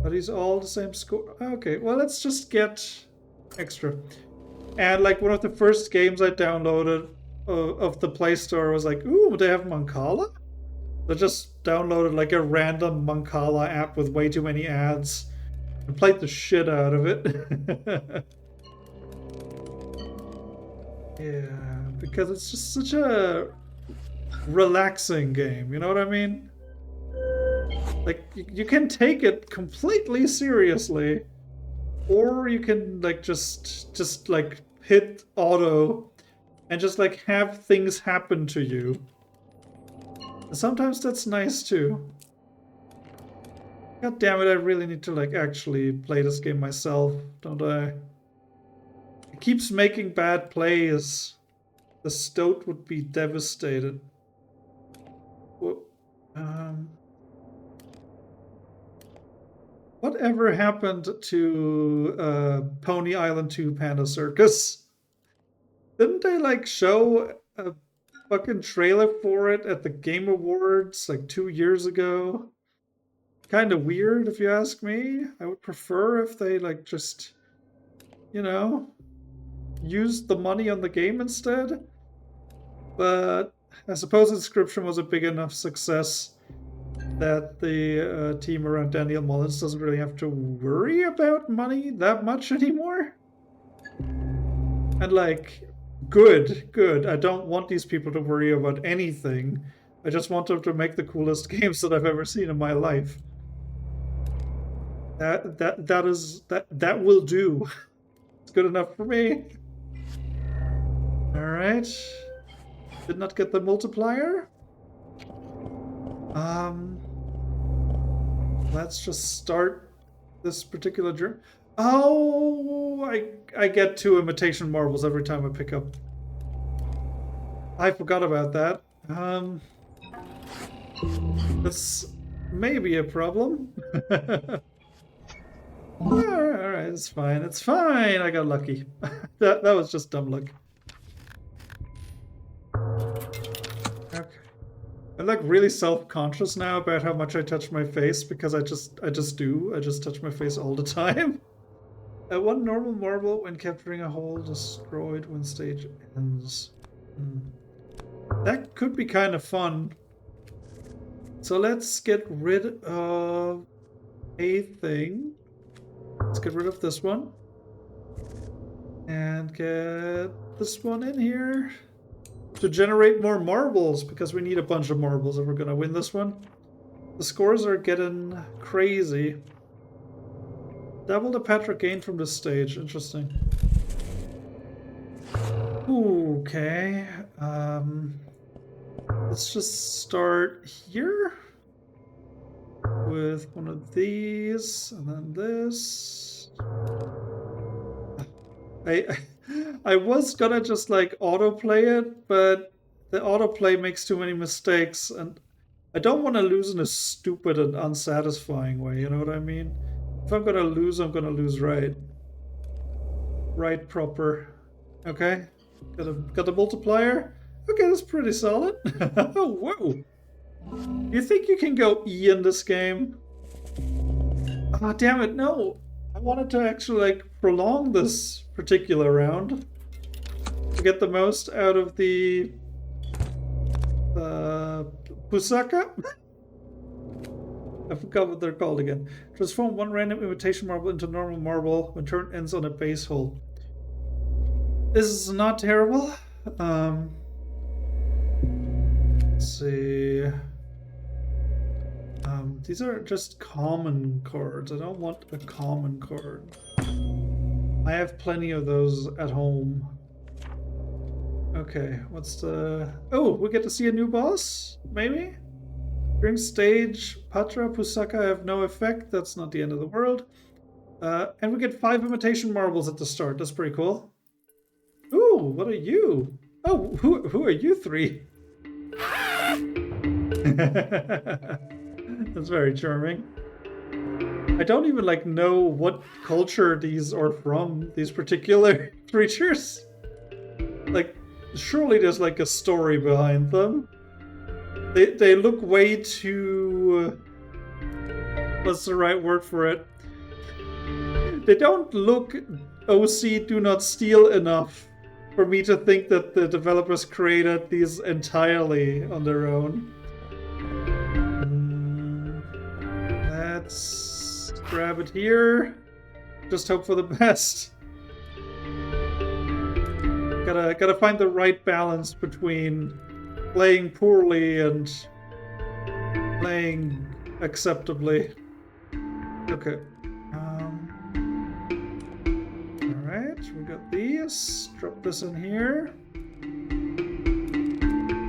Are these all the same score? Okay, well, let's just get extra. And like one of the first games I downloaded of the Play Store was like, ooh, they have Mancala? I just downloaded like a random Mancala app with way too many ads and played the shit out of it. Yeah, because it's just such a relaxing game, you know what I mean? Like, you can take it completely seriously, or you can like just like hit auto and just like have things happen to you. Sometimes that's nice too. God damn it, I really need to like actually play this game myself, don't I? It keeps making bad plays. The Stoat would be devastated. Whatever happened to Pony Island 2 Panda Circus? Didn't they like show a fucking trailer for it at the Game Awards like 2 years ago? Kind of weird if you ask me. I would prefer if they like just, you know, used the money on the game instead. But I suppose the description was a big enough success that the team around Daniel Mullins doesn't really have to worry about money that much anymore. And like, good. I don't want these people to worry about anything. I just want them to make the coolest games that I've ever seen in my life. That will do. It's good enough for me. All right. Did not get the multiplier. Let's just start this particular journey. Oh, I get 2 imitation marbles every time I pick up. I forgot about that. That's maybe a problem. Alright, it's fine. It's fine. I got lucky. that was just dumb luck. Okay. I'm like really self-conscious now about how much I touch my face because I just do. I just touch my face all the time. 1 normal marble when capturing a hole destroyed when stage ends. That could be kind of fun. So let's get rid of a thing. Let's get rid of this one. And get this one in here. To generate more marbles, because we need a bunch of marbles if we're gonna win this one. The scores are getting crazy. Double the Patrick gain from this stage. Interesting. Okay. Let's just start here with one of these, and then this. I was gonna just like autoplay it, but the autoplay makes too many mistakes, and I don't want to lose in a stupid and unsatisfying way, you know what I mean? If I'm gonna lose, I'm gonna lose right. Right proper. Okay. Got the multiplier? Okay, that's pretty solid. Oh, whoa. You think you can go E in this game? Ah, damn it, no. I wanted to actually like prolong this particular round to get the most out of the Pusaka? I forgot what they're called again. Transform 1 random imitation marble into normal marble when turn ends on a base hole. This is not terrible. Let's see. These are just common cards. I don't want a common card. I have plenty of those at home. Okay, what's the... Oh, we get to see a new boss? Maybe? During stage, Patra Pusaka have no effect. That's not the end of the world. And we get 5 imitation marbles at the start. That's pretty cool. Ooh, what are you? Oh, who are you 3? That's very charming. I don't even like know what culture these are from, these particular creatures. Like, surely there's like a story behind them. They look way too... what's the right word for it? They don't look OC Do Not Steal enough for me to think that the developers created these entirely on their own. Let's grab it here. Just hope for the best. Gotta find the right balance between playing poorly and playing acceptably. Okay. Alright, we got these. Drop this in here.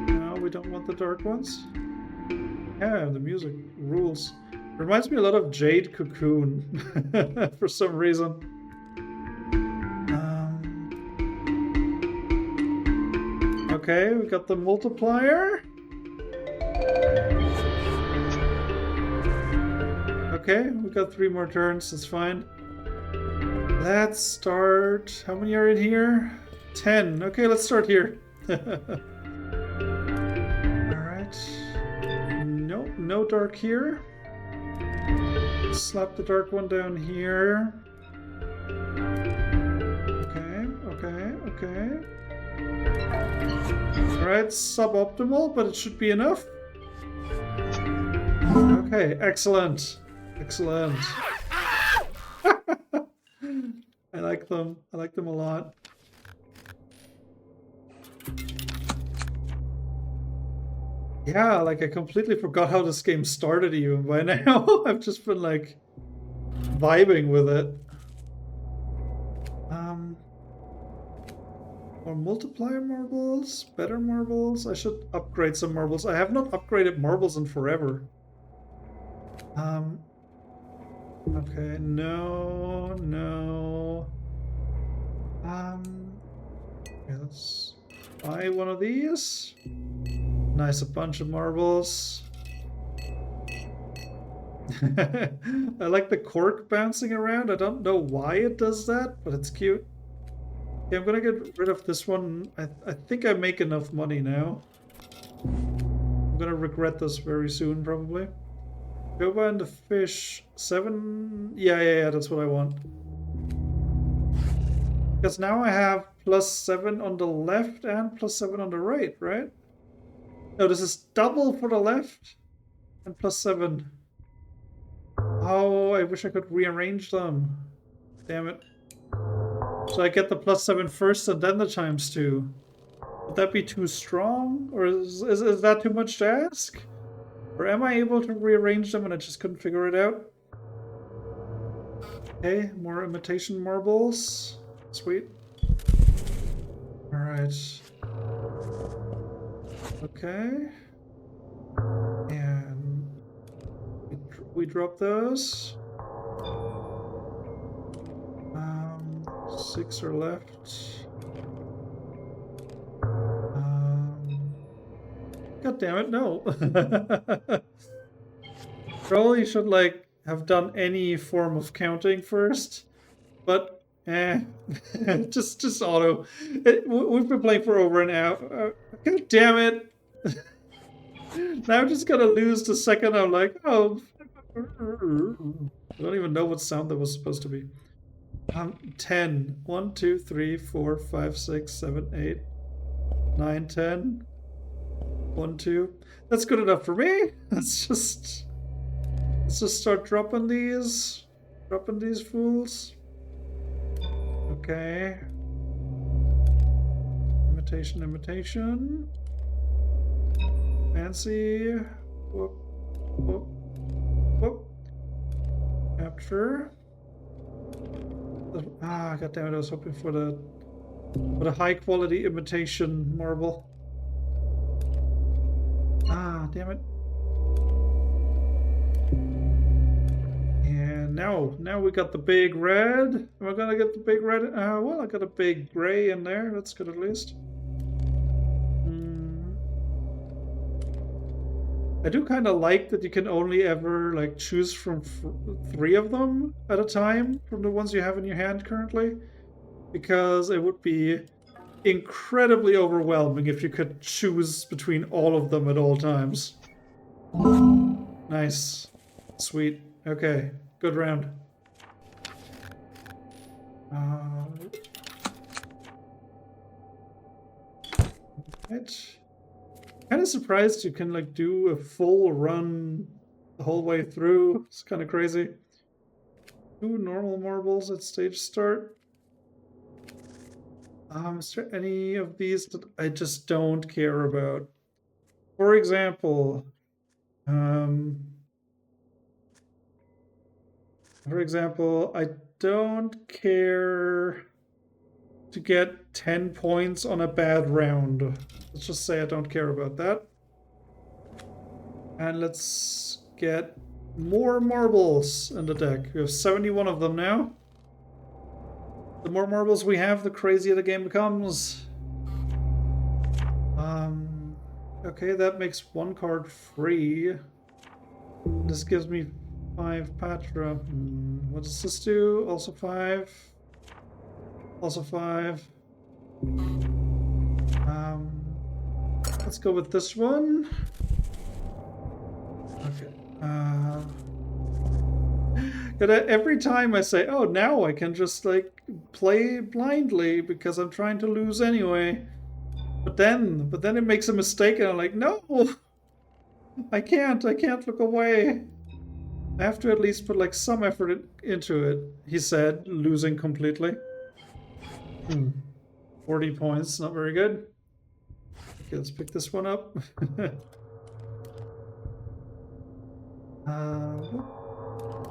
No, we don't want the dark ones. Yeah, the music rules. Reminds me a lot of Jade Cocoon for some reason. Okay, we got the multiplier. Okay, we got 3 more turns, that's fine. Let's start... How many are in here? 10. Okay, let's start here. Alright. Nope, no dark here. Slap the dark one down here. Okay. Alright, suboptimal, but it should be enough. Okay, excellent. Excellent. I like them. I like them a lot. Yeah, like I completely forgot how this game started even by now. I've just been like vibing with it. More multiplier marbles, better marbles. I should upgrade some marbles. I have not upgraded marbles in forever. Okay, no. Okay, let's buy one of these. Nice, a bunch of marbles. I like the cork bouncing around. I don't know why it does that, but it's cute. Yeah, I'm gonna get rid of this one. I think I make enough money now. I'm gonna regret this very soon, probably. Go buy the fish. 7. Yeah, that's what I want. Because now I have +7 on the left and +7 on the right, right? No, this is double for the left and +7. Oh, I wish I could rearrange them. Damn it. So I get the +7 first and then the ×2. Would that be too strong? Or is that too much to ask? Or am I able to rearrange them and I just couldn't figure it out? Okay, more imitation marbles. Sweet. Alright. Okay. And we drop those. 6 are left. God damn it, no. Probably should, like, have done any form of counting first. But, just auto. We've been playing for over an hour. God damn it. Now I'm just gonna lose the second I'm like, oh. I don't even know what sound that was supposed to be. 10. 1, 2, 3, 4, 5, 6, 7, 8, 9, 10. 1, 2. That's good enough for me. Let's just start dropping these fools. Okay. Imitation. Fancy. Whoop. Capture. Ah, goddammit, I was hoping for the high quality imitation marble. Ah, damn it. And now we got the big red. Am I gonna get the big red? Well, I got a big gray in there. That's good at least. I do kind of like that you can only ever like choose from 3 of them at a time from the ones you have in your hand currently, because it would be incredibly overwhelming if you could choose between all of them at all times. Nice. Sweet. Okay. Good round. Right. Kind of surprised you can like do a full run the whole way through. It's kind of crazy. 2 normal marbles at stage start. Is there any of these that I just don't care about? For example, I don't care to get 10 points on a bad round. Let's just say I don't care about that. And let's get more marbles in the deck. We have 71 of them now. The more marbles we have, the crazier the game becomes. Okay, that makes 1 card free. This gives me 5 Patra. What does this do? Also 5. Also 5. Let's go with this one. Okay. Every time I say, oh, now I can just like play blindly because I'm trying to lose anyway. But then it makes a mistake and I'm like, no, I can't look away. I have to at least put like some effort into it, he said, losing completely. 40 points, not very good. Okay, let's pick this one up.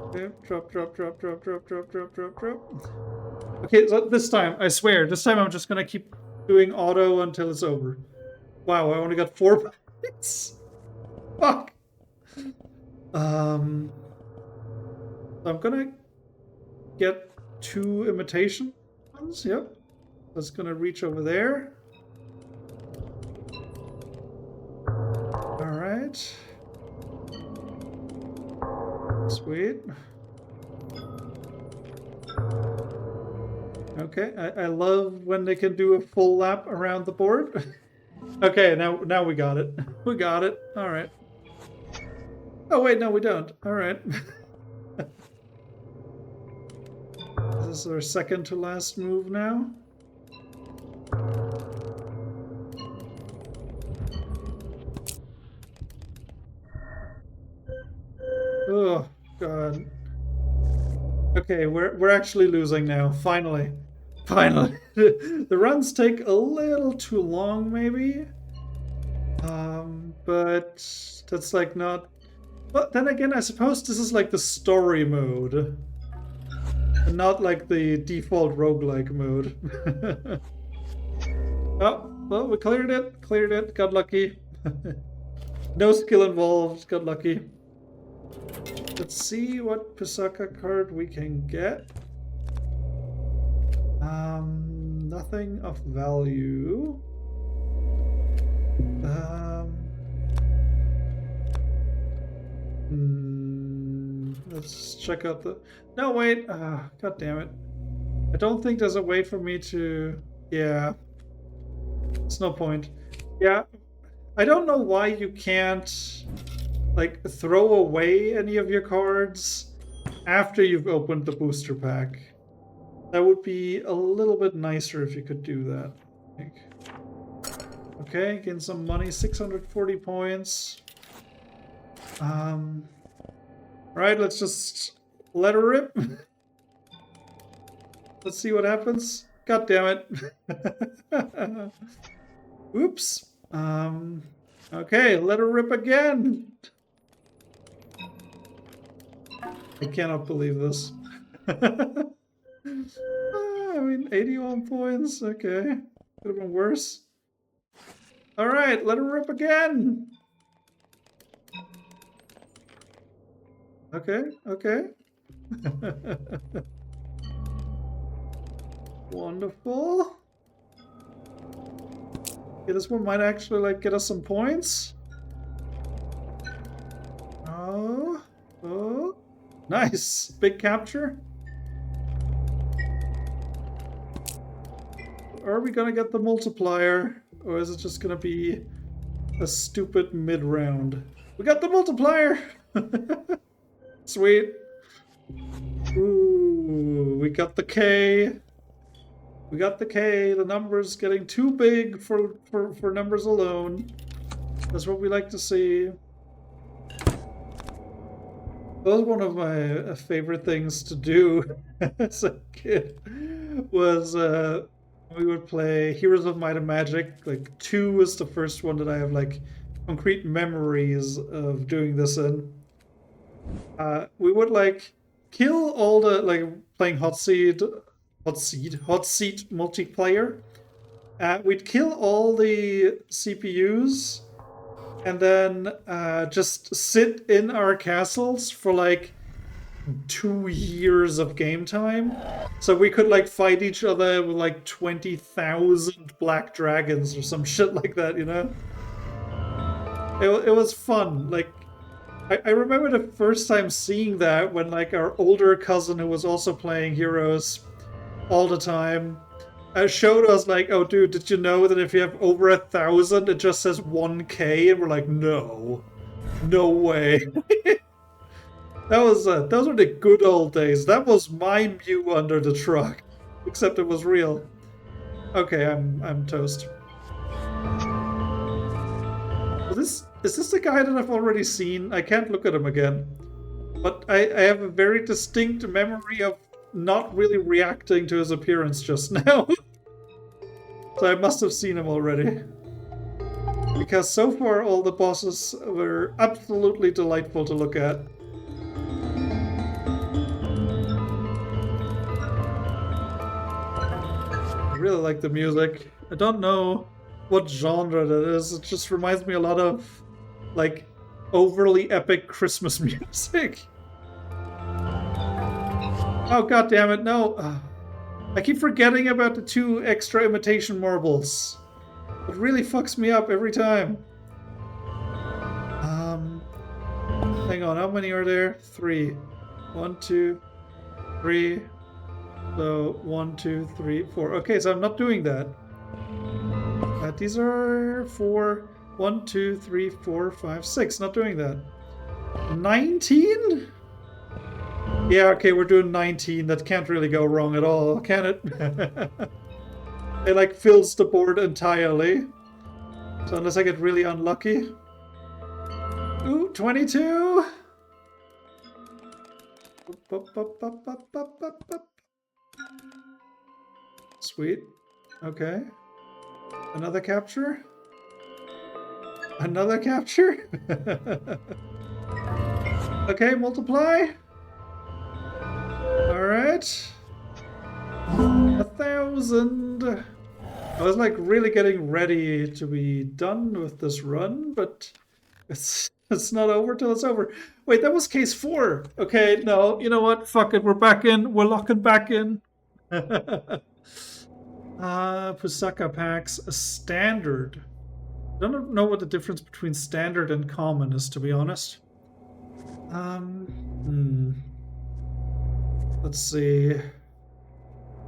Okay, drop, drop, drop, drop, drop, drop, drop, drop, drop. Okay, so this time, I swear, this time I'm just gonna keep doing auto until it's over. Wow, I only got 4 points. Fuck. So I'm gonna get 2 imitation ones. Yep. That's gonna reach over there. All right. Sweet. Okay, I love when they can do a full lap around the board. Okay, now we got it. We got it. All right. Oh wait, no, we don't. All right. This is our second to last move now. Oh God. Okay, we're actually losing now. Finally. Finally. The runs take a little too long, maybe. But that's like not. But then again, I suppose this is like the story mode. And not like the default roguelike mode. Oh, well, we cleared it. Cleared it. Got lucky. No skill involved. Got lucky. Let's see what Pisaka card we can get. Nothing of value. Let's check out the... No, wait. God damn it. I don't think there's a way for me to... Yeah. It's no point. Yeah. I don't know why you can't, like, throw away any of your cards after you've opened the booster pack. That would be a little bit nicer if you could do that, I think. Okay, gain some money, 640 points. Right, let's just let her rip. Let's see what happens. God damn it. Oops. Okay, let her rip again. I cannot believe this. I mean, 81 points. Okay. Could have been worse. Alright, let her rip again. Okay, okay. Wonderful. Okay, this one might actually, like, get us some points. Oh. Oh. Nice. Big capture. Are we gonna get the multiplier? Or is it just gonna be a stupid mid-round? We got the multiplier! Sweet. Ooh, we got the K. We got the K. The number's getting too big for numbers alone. That's what we like to see. That was one of my favorite things to do as a kid. Was we would play Heroes of Might and Magic. Like 2 was the first one that I have like concrete memories of doing this in. We would like kill all the like playing hot seat multiplayer. We'd kill all the CPUs and then just sit in our castles for like 2 years of game time. So we could like fight each other with like 20,000 black dragons or some shit like that, you know? It was fun. Like, I remember the first time seeing that when like our older cousin who was also playing Heroes all the time showed us like, oh dude, did you know that if you have over 1,000 it just says 1K? And we're like, no way. Those were the good old days. That was my Mew under the truck, except it was real. Okay, I'm toast. Is this the guy that I've already seen? I can't look at him again. But I have a very distinct memory of not really reacting to his appearance just now. So I must have seen him already. Because so far all the bosses were absolutely delightful to look at. really like the music. I don't know what genre that is. It just reminds me a lot of like overly epic Christmas music. Oh god damn it, no. I keep forgetting about the 2 extra imitation marbles. It really fucks me up every time. Hang on, how many are there? 3. 1, 2, 3. So 1, 2, 3, 4. Okay, so I'm not doing that. These are 4. 1, 2, 3, 4, 5, 6. Not doing that. 19? Yeah, okay, we're doing 19. That can't really go wrong at all, can it? It like fills the board entirely. So unless I get really unlucky. Ooh, 22! Sweet. Okay. Another capture? Another capture? Okay, multiply. Alright. 1,000. I was like really getting ready to be done with this run, but it's not over till it's over. Wait, that was case 4. Okay, no, you know what? Fuck it, we're back in. We're locking back in. Pusaka packs, a standard. I don't know what the difference between standard and common is, to be honest. Let's see.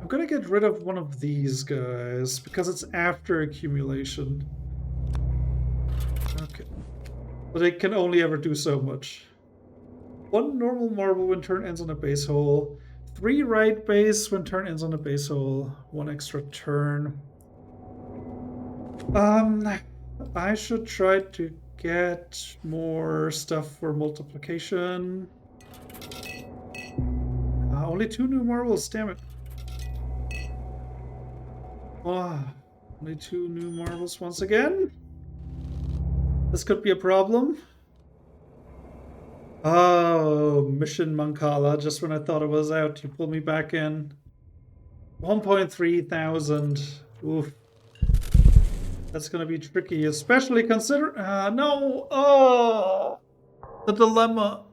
I'm gonna get rid of one of these guys because it's after accumulation. Okay. But they can only ever do so much. 1 normal marble when turn ends on a base hole. 3 right base when turn ends on a base hole. 1 extra turn. I should try to get more stuff for multiplication. Only 2 new marbles, damn it. Oh, only 2 new marbles once again. This could be a problem. Oh, Mission Mancala. Just when I thought it was out, you pulled me back in. 1.3 thousand. Oof. That's gonna be tricky, especially consider. No! Oh! The dilemma.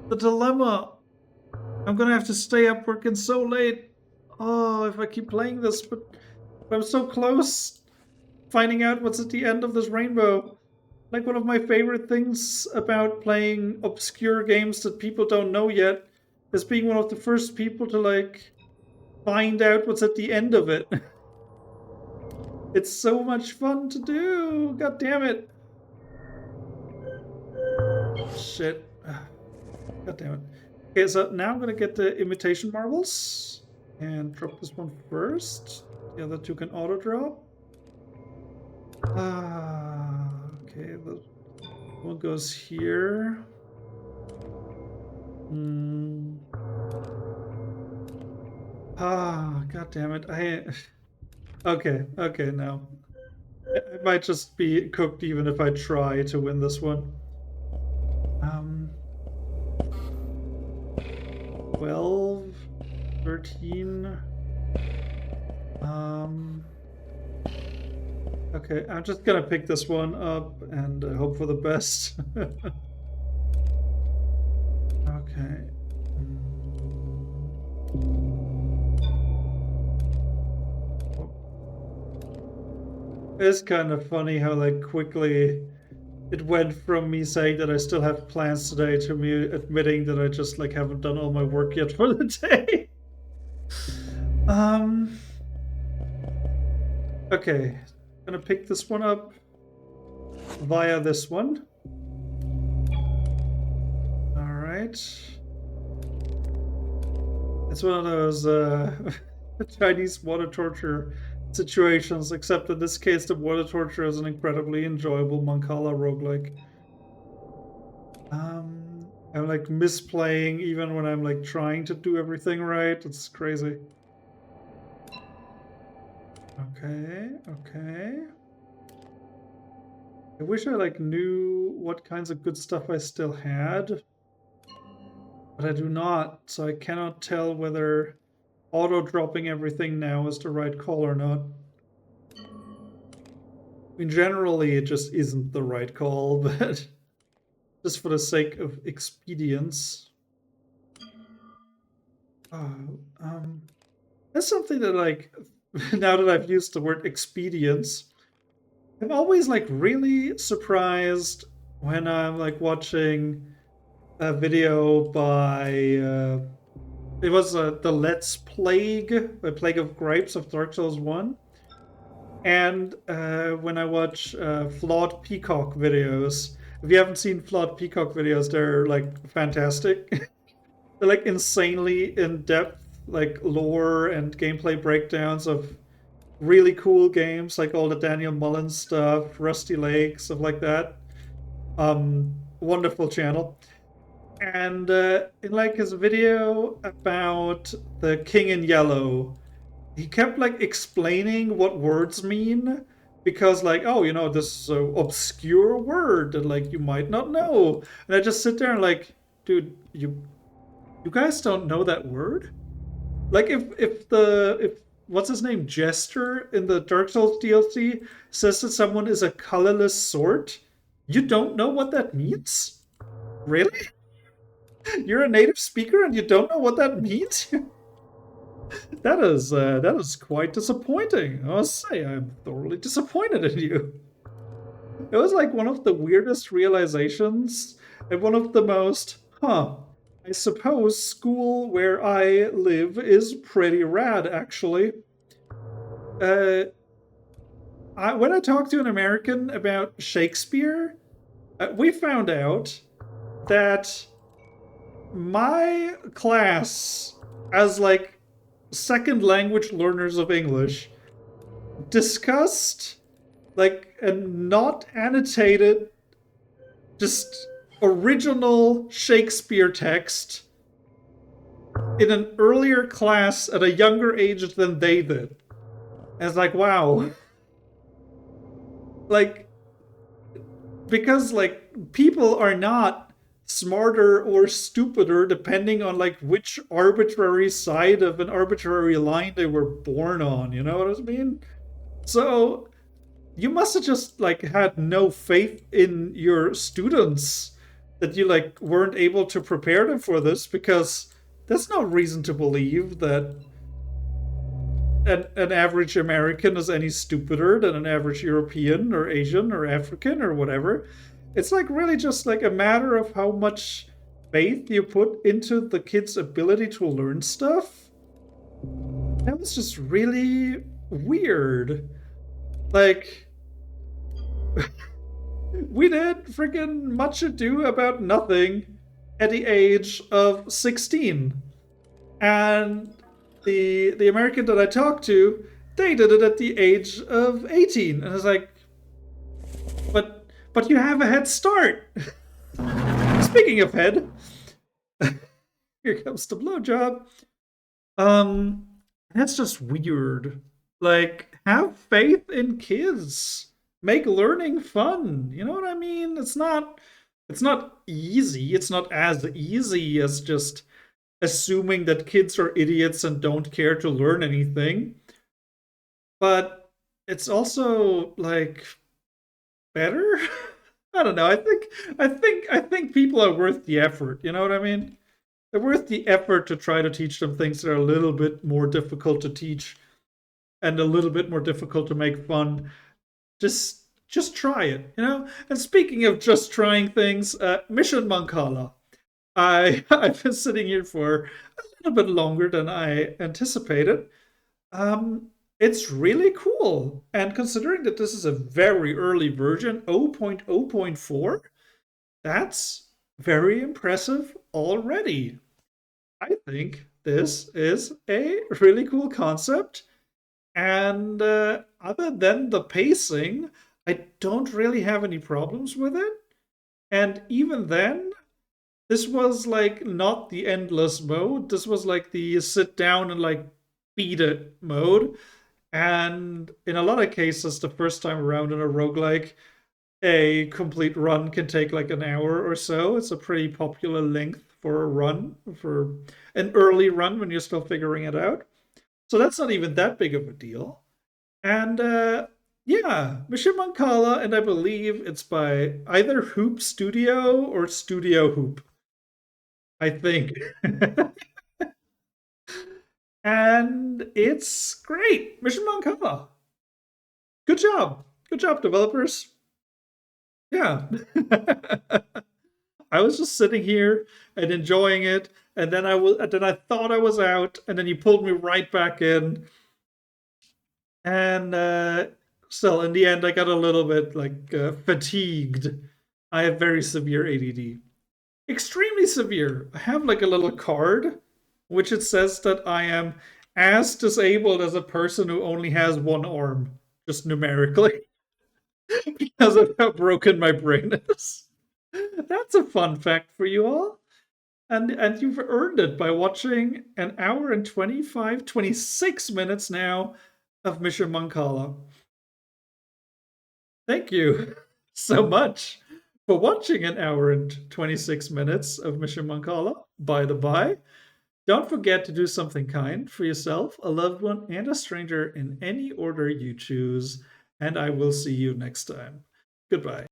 The dilemma. I'm gonna have to stay up working so late. Oh, if I keep playing this, but I'm so close finding out what's at the end of this rainbow. Like, one of my favorite things about playing obscure games that people don't know yet is being one of the first people to, like, find out what's at the end of it. It's so much fun to do! God damn it! Shit. God damn it. Okay, so now I'm gonna get the imitation marbles and drop this one first. The other 2 can auto drop. Okay, the one goes here. God damn it. Okay, no. It might just be cooked even if I try to win this one. 12, 13. Okay, I'm just gonna pick this one up and hope for the best. Okay. It's kind of funny how, like, quickly it went from me saying that I still have plans today to me admitting that I just, like, haven't done all my work yet for the day. Okay. Gonna pick this one up via this one. Alright. It's one of those Chinese water torture situations, except in this case the water torture is an incredibly enjoyable Mancala roguelike. I'm like misplaying even when I'm like trying to do everything right. It's crazy. Okay. I wish I like knew what kinds of good stuff I still had, but I do not, so I cannot tell whether auto-dropping everything now is the right call or not. I mean, generally, it just isn't the right call, but just for the sake of expedience. That's something that, like, now that I've used the word expedience, I'm always, like, really surprised when I'm, like, watching a video by, it was the Let's Plague, the Plague of Gripes of Dark Souls 1. And when I watch Flawed Peacock videos, if you haven't seen Flawed Peacock videos, they're like fantastic. They're like insanely in-depth, like lore and gameplay breakdowns of really cool games, like all the Daniel Mullins stuff, Rusty Lake, stuff like that. Wonderful channel. And in like his video about the King in Yellow, he kept like explaining what words mean because like, oh, you know, this is an obscure word that like you might not know. And I just sit there and like, dude, you guys don't know that word? Like if what's his name, Jester in the Dark Souls DLC says that someone is a colorless sword, you don't know what that means? Really? You're a native speaker and you don't know what that means? That is quite disappointing. I must say, I'm thoroughly disappointed in you. It was like one of the weirdest realizations and one of the most, I suppose school where I live is pretty rad, actually. When I talked to an American about Shakespeare, we found out that my class, as like second language learners of English, discussed like a not annotated, just original Shakespeare text in an earlier class at a younger age than they did. And it's like, wow. Like, because like people are not smarter or stupider depending on like which arbitrary side of an arbitrary line they were born on, you know what I mean? So you must have just like had no faith in your students that you like weren't able to prepare them for this, because there's no reason to believe that an average American is any stupider than an average European or Asian or African or whatever. It's like really just like a matter of how much faith you put into the kid's ability to learn stuff. That was just really weird. Like, we did freaking much ado about nothing at the age of 16. And the American that I talked to, they did it at the age of 18. And I was like, but you have a head start. Speaking of head, here comes the blowjob. That's just weird. Like, have faith in kids. Make learning fun. You know what I mean? It's not easy. It's not as easy as just assuming that kids are idiots and don't care to learn anything. But it's also like better. I don't know. I think people are worth the effort. You know what I mean? They're worth the effort to try to teach them things that are a little bit more difficult to teach and a little bit more difficult to make fun. Just try it, you know? And speaking of just trying things, Mission Mancala. I've been sitting here for a little bit longer than I anticipated. It's really cool. And considering that this is a very early version, 0.0.4, that's very impressive already. I think this is a really cool concept. And other than the pacing, I don't really have any problems with it. And even then, this was like not the endless mode. This was like the sit down and like beat it mode. And in a lot of cases, the first time around in a roguelike, a complete run can take like an hour or so. It's a pretty popular length for a run, for an early run when you're still figuring it out. So that's not even that big of a deal. And yeah, Mission Mancala, and I believe it's by either Hoop Studio or Studio Hoop, I think. And it's great. Mission Mancala. Good job. Good job, developers. Yeah. I was just sitting here and enjoying it, and then I thought I was out, and then you pulled me right back in. And still, in the end, I got a little bit like fatigued. I have very severe ADD, extremely severe. I have like a little card, which it says that I am as disabled as a person who only has one arm, just numerically, because of how broken my brain is. That's a fun fact for you all. And you've earned it by watching an hour and 26 minutes now of Mission Mancala. Thank you so much for watching an hour and 26 minutes of Mission Mancala. By the by, don't forget to do something kind for yourself, a loved one, and a stranger in any order you choose. And I will see you next time. Goodbye.